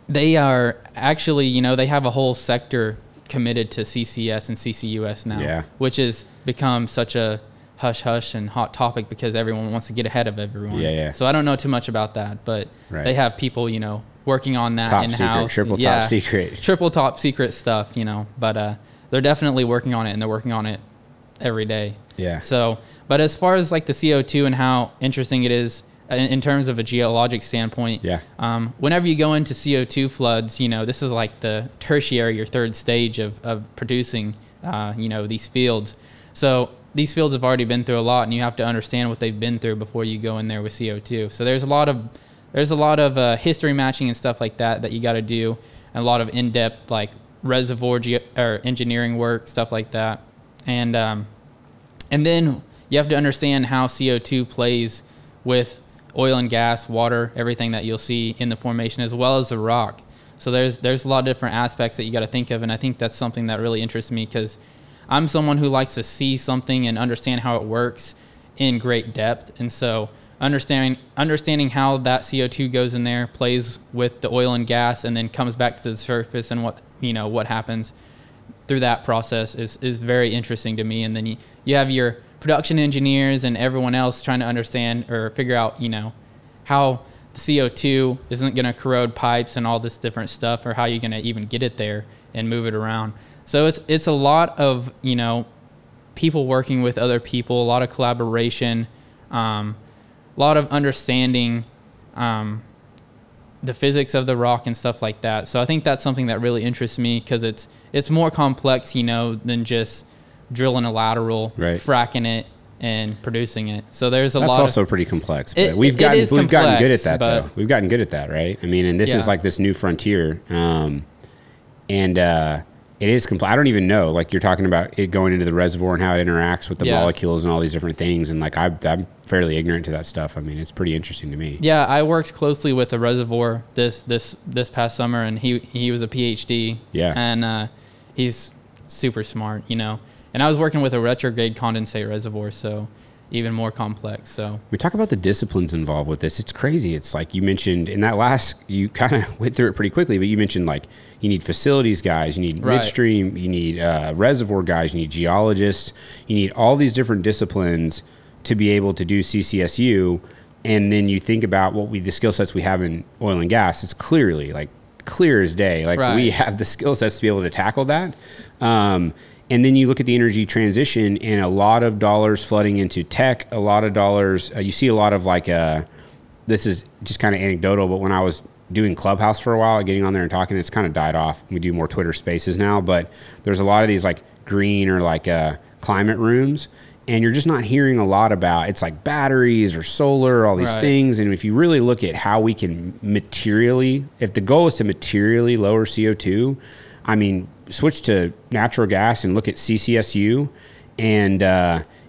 they are actually, they have a whole sector committed to CCS and CCUS now, which has become such a hush-hush and hot topic because everyone wants to get ahead of everyone. So I don't know too much about that, but they have people, working on that top in-house. Secret, top secret. Triple top secret stuff, but they're definitely working on it, and they're working on it every day. So, but as far as like the CO2 and how interesting it is in terms of a geologic standpoint, whenever you go into CO2 floods, this is like the tertiary or third stage of producing, these fields. So these fields have already been through a lot, and you have to understand what they've been through before you go in there with CO2. So there's a lot of history matching and stuff like that you got to do, and a lot of in-depth like reservoir or engineering work, stuff like that. And then you have to understand how CO2 plays with oil and gas, water, everything that you'll see in the formation, as well as the rock. So there's a lot of different aspects that you got to think of, and I think that's something that really interests me because I'm someone who likes to see something and understand how it works in great depth. And so understanding how that CO2 goes in there, plays with the oil and gas, and then comes back to the surface, and what happens through that process is very interesting to me. And then you have your production engineers and everyone else trying to understand or figure out, how the CO2 isn't going to corrode pipes and all this different stuff, or how you're going to even get it there and move it around. So it's a lot of, people working with other people, a lot of collaboration, a lot of understanding the physics of the rock and stuff like that. So I think that's something that really interests me because it's more complex, than just drilling a lateral, fracking it, and producing it. So there's that's also pretty complex. But we've gotten good at that though. We've gotten good at that, right? I mean, and this is like this new frontier, it is complex. I don't even know. Like you're talking about it going into the reservoir and how it interacts with the molecules and all these different things. And like I'm fairly ignorant to that stuff. I mean, it's pretty interesting to me. Yeah, I worked closely with the reservoir this past summer, and he was a PhD. And he's super smart, And I was working with a retrograde condensate reservoir, so even more complex. So we talk about the disciplines involved with this. It's crazy. It's like you mentioned in that last, you kind of went through it pretty quickly, but you mentioned like you need facilities guys, you need midstream, you need reservoir guys, you need geologists, you need all these different disciplines to be able to do CCSU. And then you think about the skill sets we have in oil and gas. It's clearly like clear as day. Like we have the skill sets to be able to tackle that. And then you look at the energy transition and a lot of dollars flooding into tech, a lot of dollars, you see a lot of like, this is just kind of anecdotal, but when I was doing Clubhouse for a while, getting on there and talking, it's kind of died off. We do more Twitter spaces now, but there's a lot of these like green or like climate rooms, and you're just not hearing a lot about, it's like batteries or solar, all these things. And if you really look at how we can if the goal is to materially lower CO2, I mean, switch to natural gas and look at CCSU, and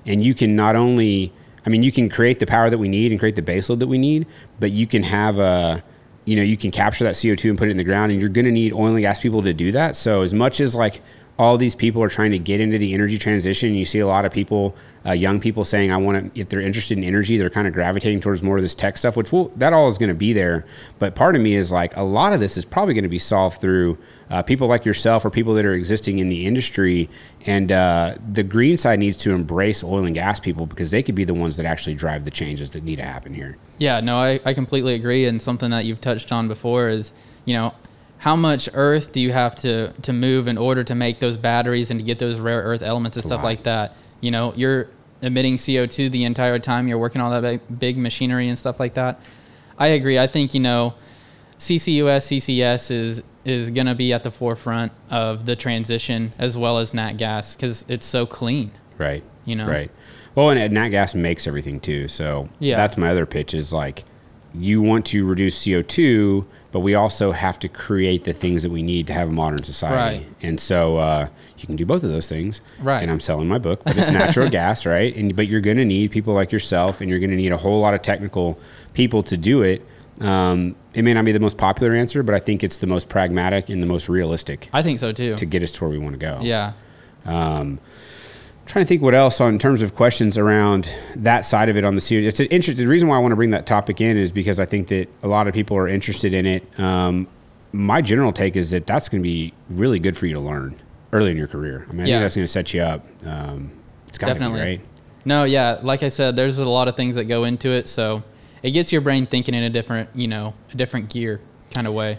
you can not only, you can create the power that we need and create the baseload that we need, but you can have you can capture that CO2 and put it in the ground, and you're going to need oil and gas people to do that. So as much as like all these people are trying to get into the energy transition, you see a lot of people, young people saying, if they're interested in energy, they're kind of gravitating towards more of this tech stuff, which that all is going to be there. But part of me is like, a lot of this is probably going to be solved through people like yourself or people that are existing in the industry. And the green side needs to embrace oil and gas people because they could be the ones that actually drive the changes that need to happen here. Yeah, no, I completely agree. And something that you've touched on before is, how much earth do you have to move in order to make those batteries and to get those rare earth elements and stuff like that? You're emitting CO2 the entire time you're working on that big machinery and stuff like that. I agree. I think, CCUS, CCS is going to be at the forefront of the transition, as well as nat gas, because it's so clean. Right. Right. Well, and nat gas makes everything too. So that's my other pitch is like, you want to reduce CO2, but we also have to create the things that we need to have a modern society. Right. And so you can do both of those things. Right. And I'm selling my book, but it's natural gas, right? But you're going to need people like yourself, and you're going to need a whole lot of technical people to do it. It may not be the most popular answer, but I think it's the most pragmatic and the most realistic. I think so too. To get us to where we want to go. Yeah. Trying to think what else in terms of questions around that side of it on the series. It's an interesting. The reason why I want to bring that topic in is because I think that a lot of people are interested in it. My general take is that that's going to be really good for you to learn early in your career. I mean, I think that's going to set you up. It's got to be, right? No, yeah. Like I said, there's a lot of things that go into it. So it gets your brain thinking in a different, a different gear kind of way.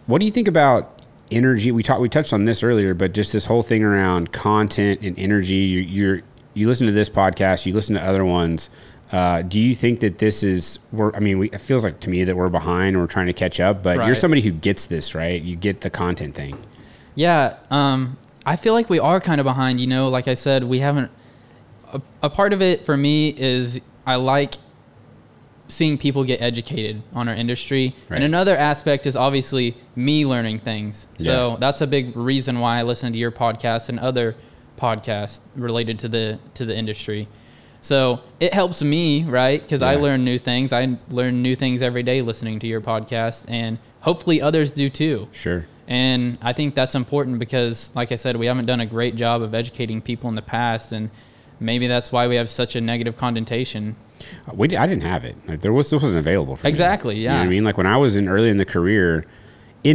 What do you think about energy? We touched on this earlier, but just this whole thing around content and energy. You listen to this podcast, you listen to other ones. Do you think that this is? It feels like to me that we're behind. We're trying to catch up, but you're somebody who gets this, right? You get the content thing. Yeah, I feel like we are kind of behind. Like I said, we haven't. A part of it for me is I like seeing people get educated on our industry. Right. And another aspect is obviously me learning things. So that's a big reason why I listen to your podcast and other podcasts related to the industry. So it helps me, right? Because I learn new things. I learn new things every day listening to your podcast, and hopefully others do too. Sure. And I think that's important because, like I said, we haven't done a great job of educating people in the past, and maybe that's why we have such a negative connotation. I didn't have it. Like, this wasn't available for me. Exactly, yeah. You know what I mean? Like when I was early in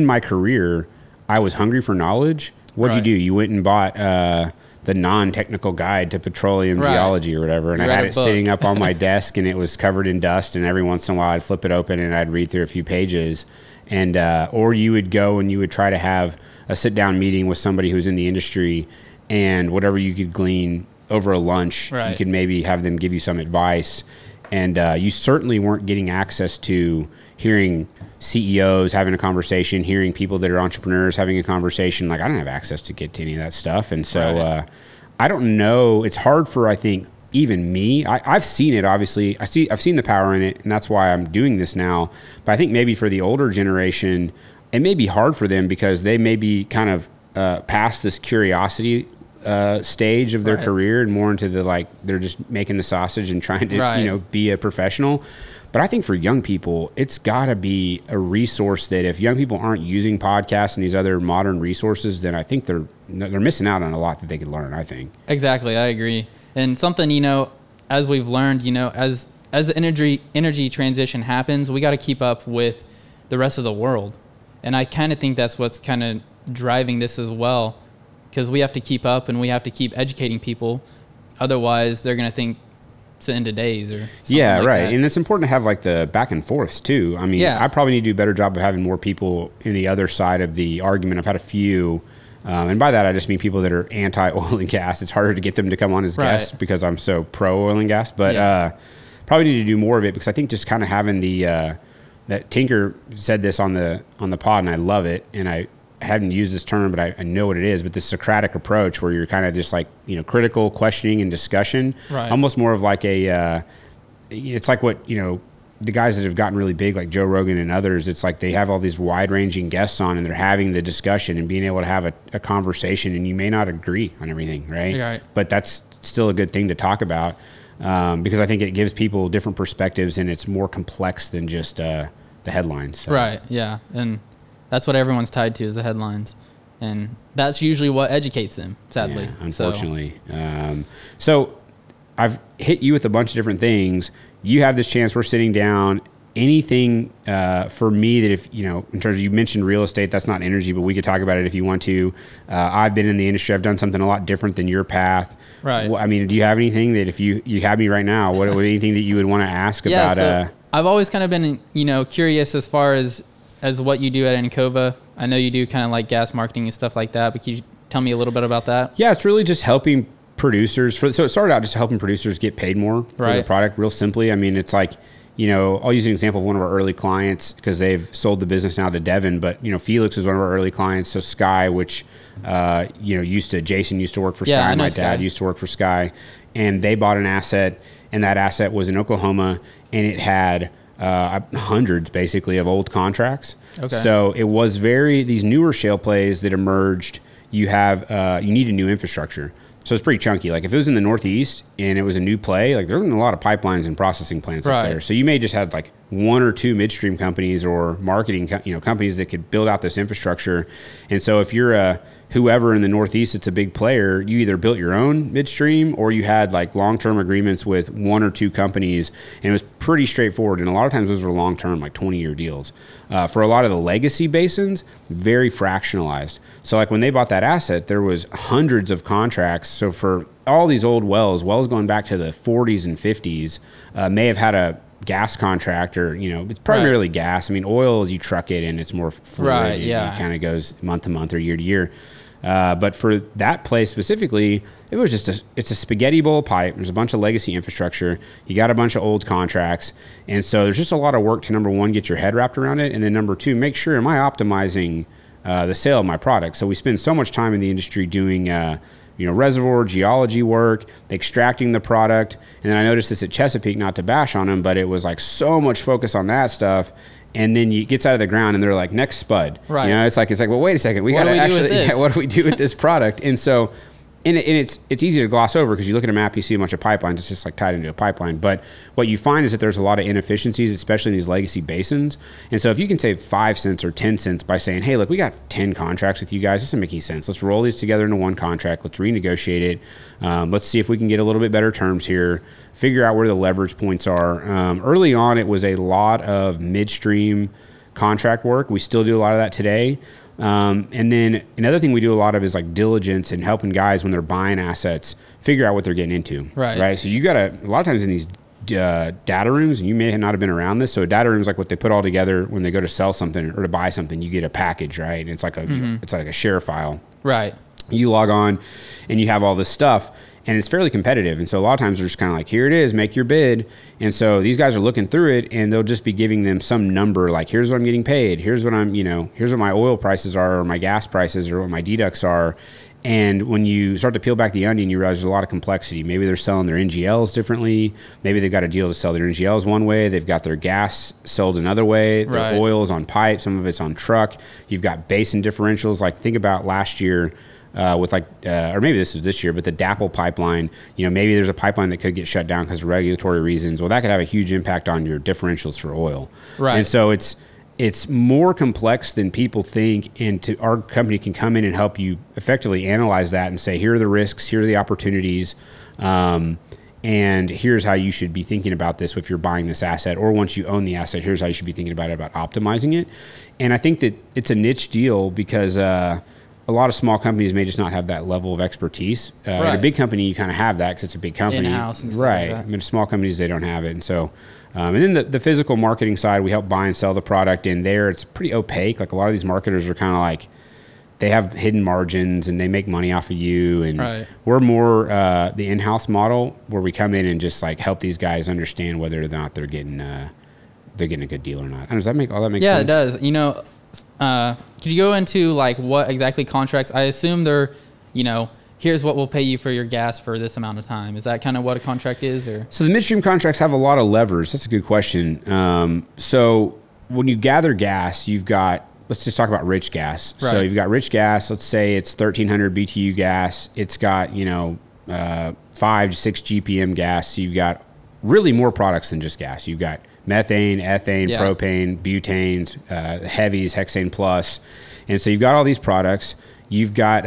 my career, I was hungry for knowledge. What'd you do? You went and bought the non-technical guide to petroleum geology or whatever, and I had it sitting up on my desk, and it was covered in dust, and every once in a while I'd flip it open and I'd read through a few pages. And or you would go and you would try to have a sit-down meeting with somebody who's in the industry, and whatever you could glean over a lunch, you could maybe have them give you some advice. And you certainly weren't getting access to hearing CEOs having a conversation, hearing people that are entrepreneurs having a conversation. Like I didn't have access to get to any of that stuff. And so I don't know. It's hard for, I think, even me. I've seen it, obviously. I've seen the power in it, and that's why I'm doing this now. But I think maybe for the older generation, it may be hard for them because they may be kind of past this curiosity stage of their career and more into the they're just making the sausage and trying to be a professional. But I think for young people, it's got to be a resource that if young people aren't using podcasts and these other modern resources, then I think they're missing out on a lot that they could learn, I think. Exactly, I agree. And something, as we've learned, as the energy transition happens, we got to keep up with the rest of the world. And I kind of think that's what's kind of driving this as well, because we have to keep up and we have to keep educating people. Otherwise, they're going to think it's the end of days or something like that. And it's important to have the back and forths too. I mean, I probably need to do a better job of having more people in the other side of the argument. I've had a few, and by that I just mean people that are anti-oil and gas. It's harder to get them to come on as guests because I'm so pro-oil and gas. But probably need to do more of it because I think just kind of having that Tinker said this on the pod, and I love it. And I hadn't used this term, but I know what it is. But this Socratic approach where you're kind of just critical questioning and discussion, almost more of it's like what, the guys that have gotten really big, like Joe Rogan and others, it's like they have all these wide-ranging guests on and they're having the discussion and being able to have a conversation, and you may not agree on everything, right? But that's still a good thing to talk about because I think it gives people different perspectives and it's more complex than just the headlines. So. Right, yeah. And that's what everyone's tied to is the headlines. And that's usually what educates them, sadly. Yeah, unfortunately. So I've hit you with a bunch of different things. You have this chance. We're sitting down. Anything for me that if, in terms of you mentioned real estate, that's not energy, but we could talk about it if you want to. I've been in the industry. I've done something a lot different than your path. Right. I mean, do you have anything that if you have me right now, what anything that you would want to ask about? So I've always kind of been, curious as far as what you do at Encova. I know you do kind of like gas marketing and stuff like that, but can you tell me a little bit about that? Yeah, it's really just helping producers. So it started out just helping producers get paid more for the product, real simply. I mean, it's like, I'll use an example of one of our early clients because they've sold the business now to Devon, but, Felix is one of our early clients. So Sky, which, Jason used to work for Sky. My dad used to work for Sky, and they bought an asset, and that asset was in Oklahoma, and it had hundreds basically of old contracts. Okay. So it was these newer shale plays that emerged, you need a new infrastructure. So it's pretty chunky. Like if it was in the Northeast and it was a new play, like there wasn't a lot of pipelines and processing plants up there. So you may just had like one or two midstream companies or marketing, companies that could build out this infrastructure. And so if you're whoever in the Northeast, it's a big player, you either built your own midstream or you had like long-term agreements with one or two companies, and it was pretty straightforward. And a lot of times those were long-term, like 20-year deals. For a lot of the legacy basins, very fractionalized. So like when they bought that asset, there was hundreds of contracts. So for all these old wells going back to the 40s and 50s, may have had a gas contract, or it's primarily gas. I mean, oil, you truck it and it's more fluid. It kind of goes month to month or year to year. But for that place specifically, it was just it's a spaghetti bowl of pipe. There's a bunch of legacy infrastructure. You got a bunch of old contracts. And so there's just a lot of work to, number one, get your head wrapped around it. And then number two, make sure, am I optimizing the sale of my product? So we spend so much time in the industry doing reservoir geology work, extracting the product. And then I noticed this at Chesapeake, not to bash on them, but it was like so much focus on that stuff. And then it gets out of the ground and they're like, next spud. Right. It's like, well, wait a second. We got to actually, what do we do with this product? And so, and it's easy to gloss over because you look at a map, you see a bunch of pipelines. It's just like tied into a pipeline. But what you find is that there's a lot of inefficiencies, especially in these legacy basins. And so if you can save 5 cents or 10 cents by saying, hey, look, we got 10 contracts with you guys. This doesn't make any sense. Let's roll these together into one contract. Let's renegotiate it. Let's see if we can get a little bit better terms here. Figure out where the leverage points are. Early on, it was a lot of midstream contract work. We still do a lot of that today. And then another thing we do a lot of is like diligence and helping guys when they're buying assets figure out what they're getting into. Right. So you got a lot of times in these data rooms, and you may not have been around this. So a data room is like what they put all together when they go to sell something or to buy something. You get a package, right? And it's like a share file. Right. You log on and you have all this stuff. And it's fairly competitive. And so a lot of times they're just kind of like, here it is, make your bid. And so these guys are looking through it and they'll just be giving them some number like, here's what I'm getting paid. Here's what here's what my oil prices are, or my gas prices, or what my deducts are. And when you start to peel back the onion, you realize there's a lot of complexity. Maybe they're selling their NGLs differently. Maybe they've got a deal to sell their NGLs one way. They've got their gas sold another way. Their oil is on pipe. Some of it's on truck. You've got basin differentials. Like think about last year, with or maybe this was this year, but the DAPL pipeline, maybe there's a pipeline that could get shut down because of regulatory reasons. Well, that could have a huge impact on your differentials for oil. Right. And so it's more complex than people think. And our company can come in and help you effectively analyze that and say, here are the risks, here are the opportunities. And here's how you should be thinking about this if you're buying this asset, or once you own the asset, here's how you should be thinking about optimizing it. And I think that it's a niche deal because, a lot of small companies may just not have that level of expertise. At a big company, you kind of have that because it's a big company. In-house and stuff like that. I mean, small companies, they don't have it. And so, and then the physical marketing side, we help buy and sell the product. And there, it's pretty opaque. Like a lot of these marketers are kind of like, they have hidden margins and they make money off of you. And we're more the in-house model where we come in and just like help these guys understand whether or not they're getting a good deal or not. Does that make sense? Yeah, it does. Could you go into like what exactly contracts? I assume they're, here's what we'll pay you for your gas for this amount of time. Is that kind of what a contract is? Or so the midstream contracts have a lot of levers. That's a good question. So when you gather gas, you've got, let's just talk about rich gas. Right. So you've got rich gas. Let's say it's 1,300 BTU gas. It's got 5 to 6 GPM gas. So you've got really more products than just gas. You've got methane, ethane, propane, butanes, heavies, hexane plus. And so you've got all these products. You've got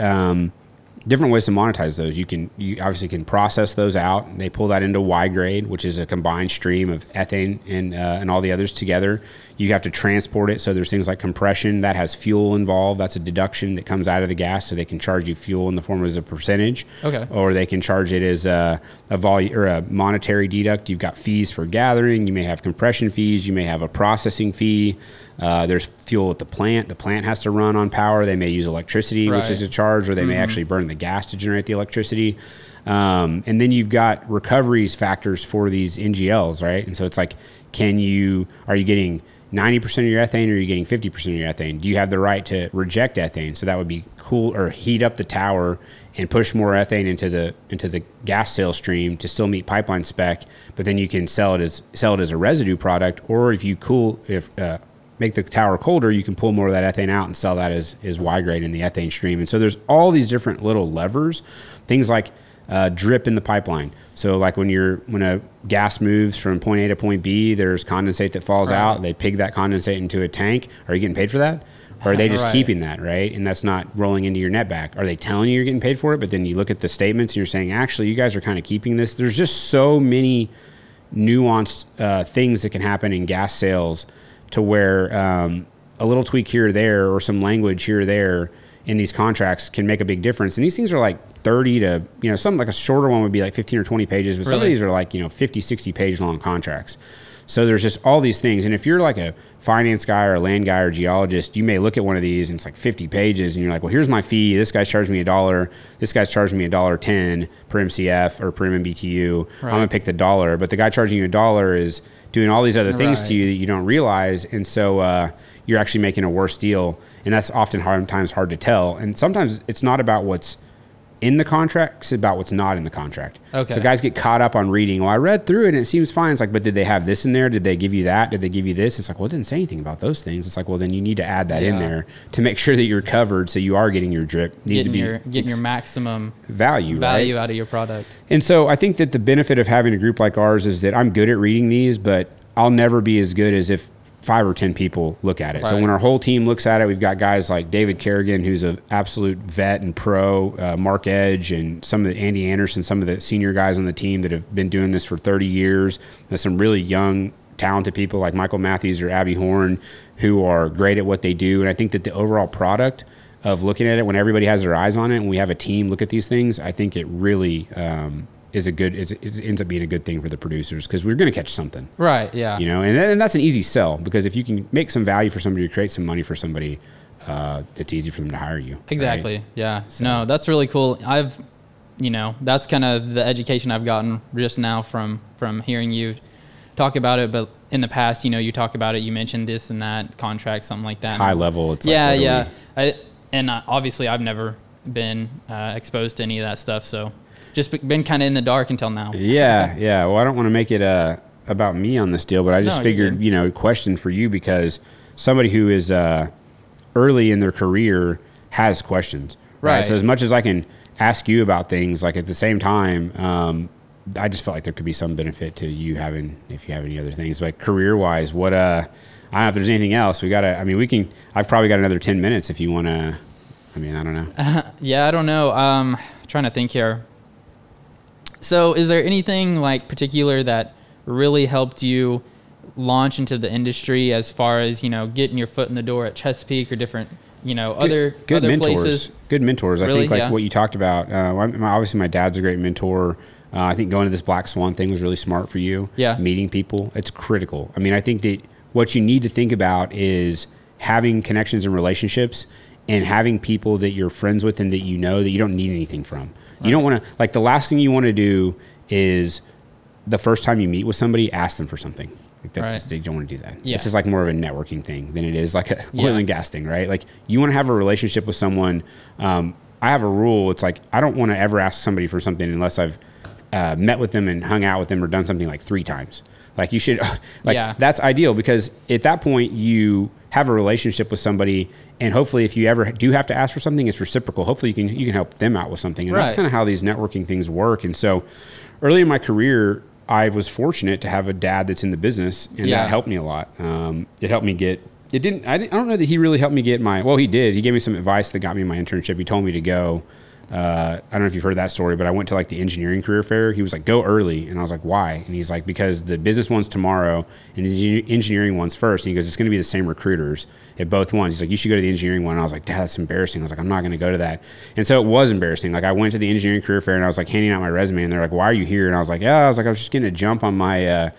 different ways to monetize those. You obviously can process those out. They pull that into Y grade, which is a combined stream of ethane and all the others together. You have to transport it. So there's things like compression that has fuel involved. That's a deduction that comes out of the gas. So they can charge you fuel in the form of a percentage. Okay. Or they can charge it as a volume or a monetary deduct. You've got fees for gathering. You may have compression fees. You may have a processing fee. There's fuel at the plant. The plant has to run on power. They may use electricity, which is a charge, or they may actually burn the gas to generate the electricity. And then you've got recoveries factors for these NGLs, right? And so it's like, are you getting 90% of your ethane, or are you getting 50% of your ethane? Do you have the right to reject ethane? So that would be cool, or heat up the tower and push more ethane into the gas sales stream to still meet pipeline spec, but then you can sell it as a residue product. Or if you make the tower colder, you can pull more of that ethane out and sell that as Y grade in the ethane stream. And so there's all these different little levers, things like drip in the pipeline. So like when a gas moves from point A to point B, there's condensate that falls out. They pig that condensate into a tank. Are you getting paid for that? Or are they just keeping that, right? And that's not rolling into your net back. Are they telling you you're getting paid for it? But then you look at the statements and you're saying, actually, you guys are kind of keeping this. There's just so many nuanced things that can happen in gas sales to where a little tweak here or there, or some language here or there in these contracts can make a big difference. And these things are like 30 to, some like a shorter one would be like 15 or 20 pages, but some of these are like, 50, 60 page long contracts. So there's just all these things. And if you're like a finance guy or a land guy or geologist, you may look at one of these and it's like 50 pages and you're like, well, here's my fee. This guy's charged me $1. This guy's charged me $1.10 per MCF or per MMBTU. I'm going to pick the $1. But the guy charging you $1 is doing all these other things to you that you don't realize. And so you're actually making a worse deal. And that's oftentimes hard to tell. And sometimes it's not about what's in the contract, it's about what's not in the contract. Okay. So guys get caught up on reading, well, I read through it and it seems fine. It's like, but did they have this in there? Did they give you that? Did they give you this? It's like, well, it didn't say anything about those things. It's like, well, then you need to add that in there to make sure that you're covered, so you are getting your drip. Getting your maximum value out of your product. And so I think that the benefit of having a group like ours is that I'm good at reading these, but I'll never be as good as if 5 or 10 people look at it. So when our whole team looks at it, we've got guys like David Kerrigan, who's an absolute vet and pro, Mark Edge, and some of the Andy Anderson, some of the senior guys on the team that have been doing this for 30 years. There's some really young, talented people like Michael Matthews or Abby Horn who are great at what they do. And I think that the overall product of looking at it, when everybody has their eyes on it and we have a team look at these things, I think it really ends up being a good thing for the producers, because we're going to catch something. Right, yeah. And that's an easy sell, because if you can make some value for somebody, create some money for somebody, it's easy for them to hire you. Exactly, right? yeah. So. No, that's really cool. That's kind of the education I've gotten just now from hearing you talk about it. But in the past, you talk about it, you mentioned this and that, contract, something like that. High level. It's obviously I've never been exposed to any of that stuff, so just been kind of in the dark until now. Yeah. Well, I don't want to make it about me on this deal, but I just figured, question for you, because somebody who is early in their career has questions. Right. So as much as I can ask you about things, like at the same time, I just felt like there could be some benefit to you if you have any other things. But career-wise, what I don't know if there's anything else. I've probably got another 10 minutes if you want to. I don't know. Yeah, I don't know. Trying to think here. So is there anything like particular that really helped you launch into the industry, as far as, getting your foot in the door at Chesapeake or different, other mentors, places? Good mentors. Really? I think what you talked about, obviously my dad's a great mentor. I think going to this Black Swan thing was really smart for you. Yeah. Meeting people, it's critical. I think that what you need to think about is having connections and relationships, and having people that you're friends with and that you don't need anything from. You don't want to, the last thing you want to do is the first time you meet with somebody, ask them for something. They don't want to do that. Yeah. This is more of a networking thing than it is like a oil and gas thing, right? You want to have a relationship with someone. I have a rule. It's I don't want to ever ask somebody for something unless I've met with them and hung out with them or done something 3 times. You should, that's ideal, because at that point you have a relationship with somebody, and hopefully if you ever do have to ask for something, it's reciprocal. Hopefully you can help them out with something. And that's kind of how these networking things work. And so early in my career, I was fortunate to have a dad that's in the business, and that helped me a lot. It helped me get, I don't know that he really helped me get he did. He gave me some advice that got me my internship. He told me to go. I don't know if you've heard that story, but I went to the engineering career fair. He was like, go early. And I was like, why? And he's like, because the business one's tomorrow and the engineering one's first. And he goes, it's going to be the same recruiters at both ones. He's like, you should go to the engineering one. And I was like, Dad, that's embarrassing. I was like, I'm not going to go to that. And so it was embarrassing. I went to the engineering career fair and I was handing out my resume, and they're like, why are you here? And I was like, I was just getting a jump on my,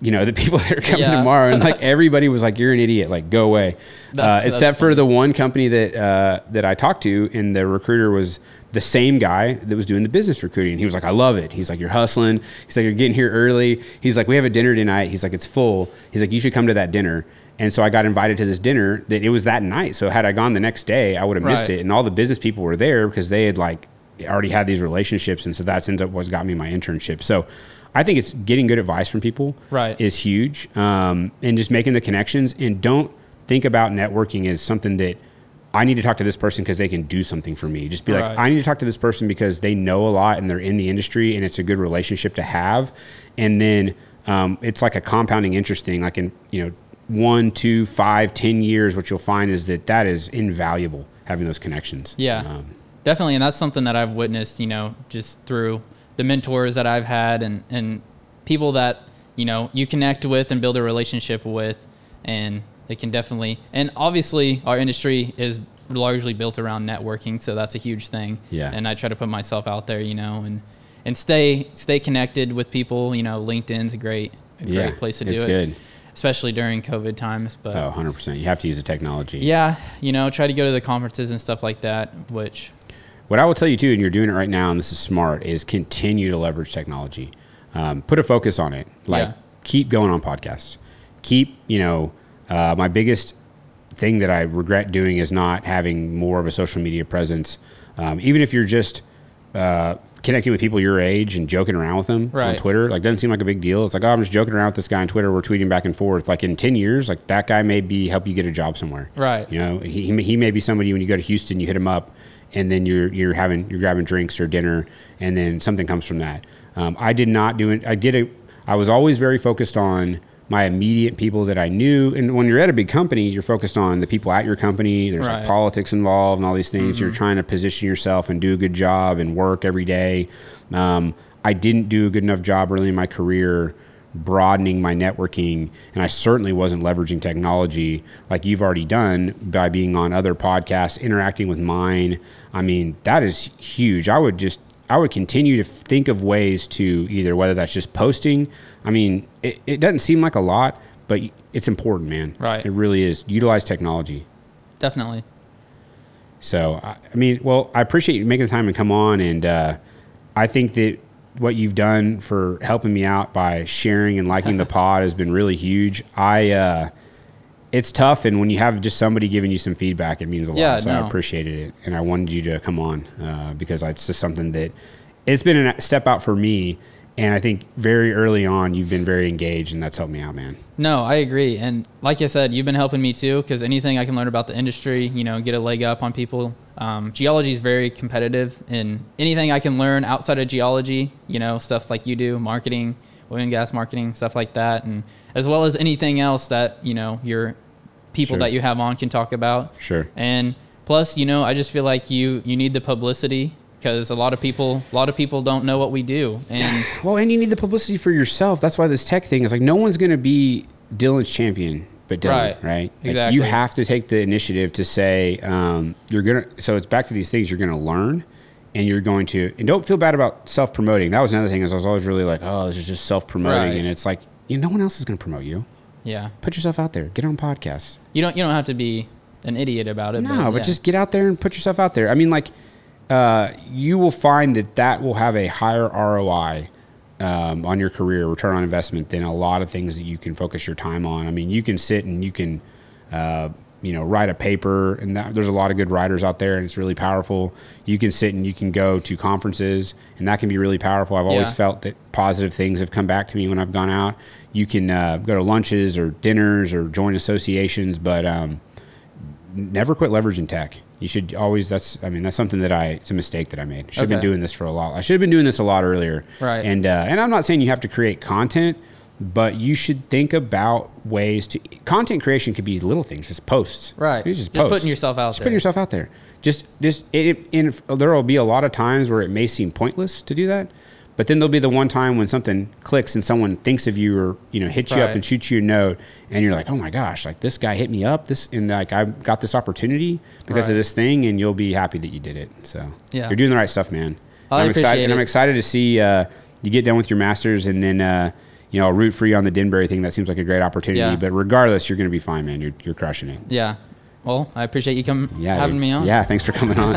the people that are coming tomorrow. And everybody was like, you're an idiot. Go away. Except for the one company that I talked to, and the recruiter was the same guy that was doing the business recruiting. He was like, I love it. He's like, you're hustling. He's like, you're getting here early. He's like, we have a dinner tonight. He's like, it's full. He's like, you should come to that dinner. And so I got invited to this dinner that it was that night. So had I gone the next day, I would have missed it. And all the business people were there because they had like already had these relationships. And so that's ended up what got me my internship. So I think it's getting good advice from people is huge. And just making the connections, and don't think about networking as something that I need to talk to this person because they can do something for me. Just be like, I need to talk to this person because they know a lot and they're in the industry and it's a good relationship to have. And then it's like a compounding interest thing. Like in, 1, 2, 5, 10 years, what you'll find is that is invaluable, having those connections. Yeah, definitely. And that's something that I've witnessed, just through the mentors that I've had and people that, you connect with and build a relationship with, and they can definitely, and obviously our industry is largely built around networking. So that's a huge thing. Yeah. And I try to put myself out there, and stay connected with people. LinkedIn's a great place to do it. It's good. Especially during COVID times. But 100%. You have to use the technology. Yeah. Try to go to the conferences and stuff like that, what I will tell you too, and you're doing it right now, and this is smart, is continue to leverage technology. Put a focus on it. Keep going on podcasts. Keep, my biggest thing that I regret doing is not having more of a social media presence. Even if you're just connecting with people your age and joking around with them on Twitter, doesn't seem like a big deal. It's like, oh, I'm just joking around with this guy on Twitter. We're tweeting back and forth. Like in 10 years, that guy may help you get a job somewhere. Right. He may be somebody when you go to Houston, you hit him up, and then you're grabbing drinks or dinner, and then something comes from that. I did not do it. I was always very focused on my immediate people that I knew. And when you're at a big company, you're focused on the people at your company. There's like politics involved and all these things. You're trying to position yourself and do a good job and work every day. I didn't do a good enough job early in my career broadening my networking, and I certainly wasn't leveraging technology like you've already done by being on other podcasts, interacting with mine. I mean, that is huge. I would continue to think of ways to either, whether that's just posting. I mean, it doesn't seem like a lot, but it's important, man. Right. It really is. Utilize technology. Definitely. So, I appreciate you making the time to come on, and I think that what you've done for helping me out by sharing and liking the pod has been really huge. It's tough, and when you have just somebody giving you some feedback, it means a lot. So I appreciated it, and I wanted you to come on because it's just something that it's been a step out for me, and I think very early on you've been very engaged, and that's helped me out, man. No, I agree, and like I said, you've been helping me too, because anything I can learn about the industry, get a leg up on people. Geology is very competitive, and anything I can learn outside of geology, stuff like you do, marketing, oil and gas marketing, stuff like that, and as well as anything else that your people that you have on can talk about. Sure. And plus, I just feel like you need the publicity, because a lot of people don't know what we do. And and you need the publicity for yourself. That's why this tech thing is no one's going to be Dylan's champion but Dylan, right? Exactly. You have to take the initiative to say, so it's back to these things you're going to learn, and you're going to, and don't feel bad about self-promoting. That was another thing, is I was always really like, oh, this is just self-promoting. And it's like, no one else is going to promote you. Yeah. Put yourself out there. Get on podcasts. You don't have to be an idiot about it. No, but just get out there and put yourself out there. I mean, you will find that will have a higher ROI on your career, return on investment, than a lot of things that you can focus your time on. I mean, you can sit and you can, write a paper, and there's a lot of good writers out there, and it's really powerful. You can sit and you can go to conferences, and that can be really powerful. I've always felt that positive things have come back to me when I've gone out. You can go to lunches or dinners or join associations, but never quit leveraging tech. You should always, that's something it's a mistake that I made. Should have been doing this for a lot. I should have been doing this a lot earlier. Right. And I'm not saying you have to create content, but you should think about ways to, content creation could be little things, just posts. Right. Just putting yourself out there. Putting yourself out there. There will be a lot of times where it may seem pointless to do that, but then there'll be the one time when something clicks and someone thinks of you, or hits you up and shoots you a note, and you're like, oh my gosh, this guy hit me up, I got this opportunity because of this thing, and you'll be happy that you did it. So you're doing the right stuff, man. I'm excited to see you get done with your master's, and then I'll root for you on the Denbury thing. That seems like a great opportunity. Yeah. But regardless, you're going to be fine, man. You're crushing it. Yeah. Well, I appreciate you having me on. Yeah, thanks for coming on.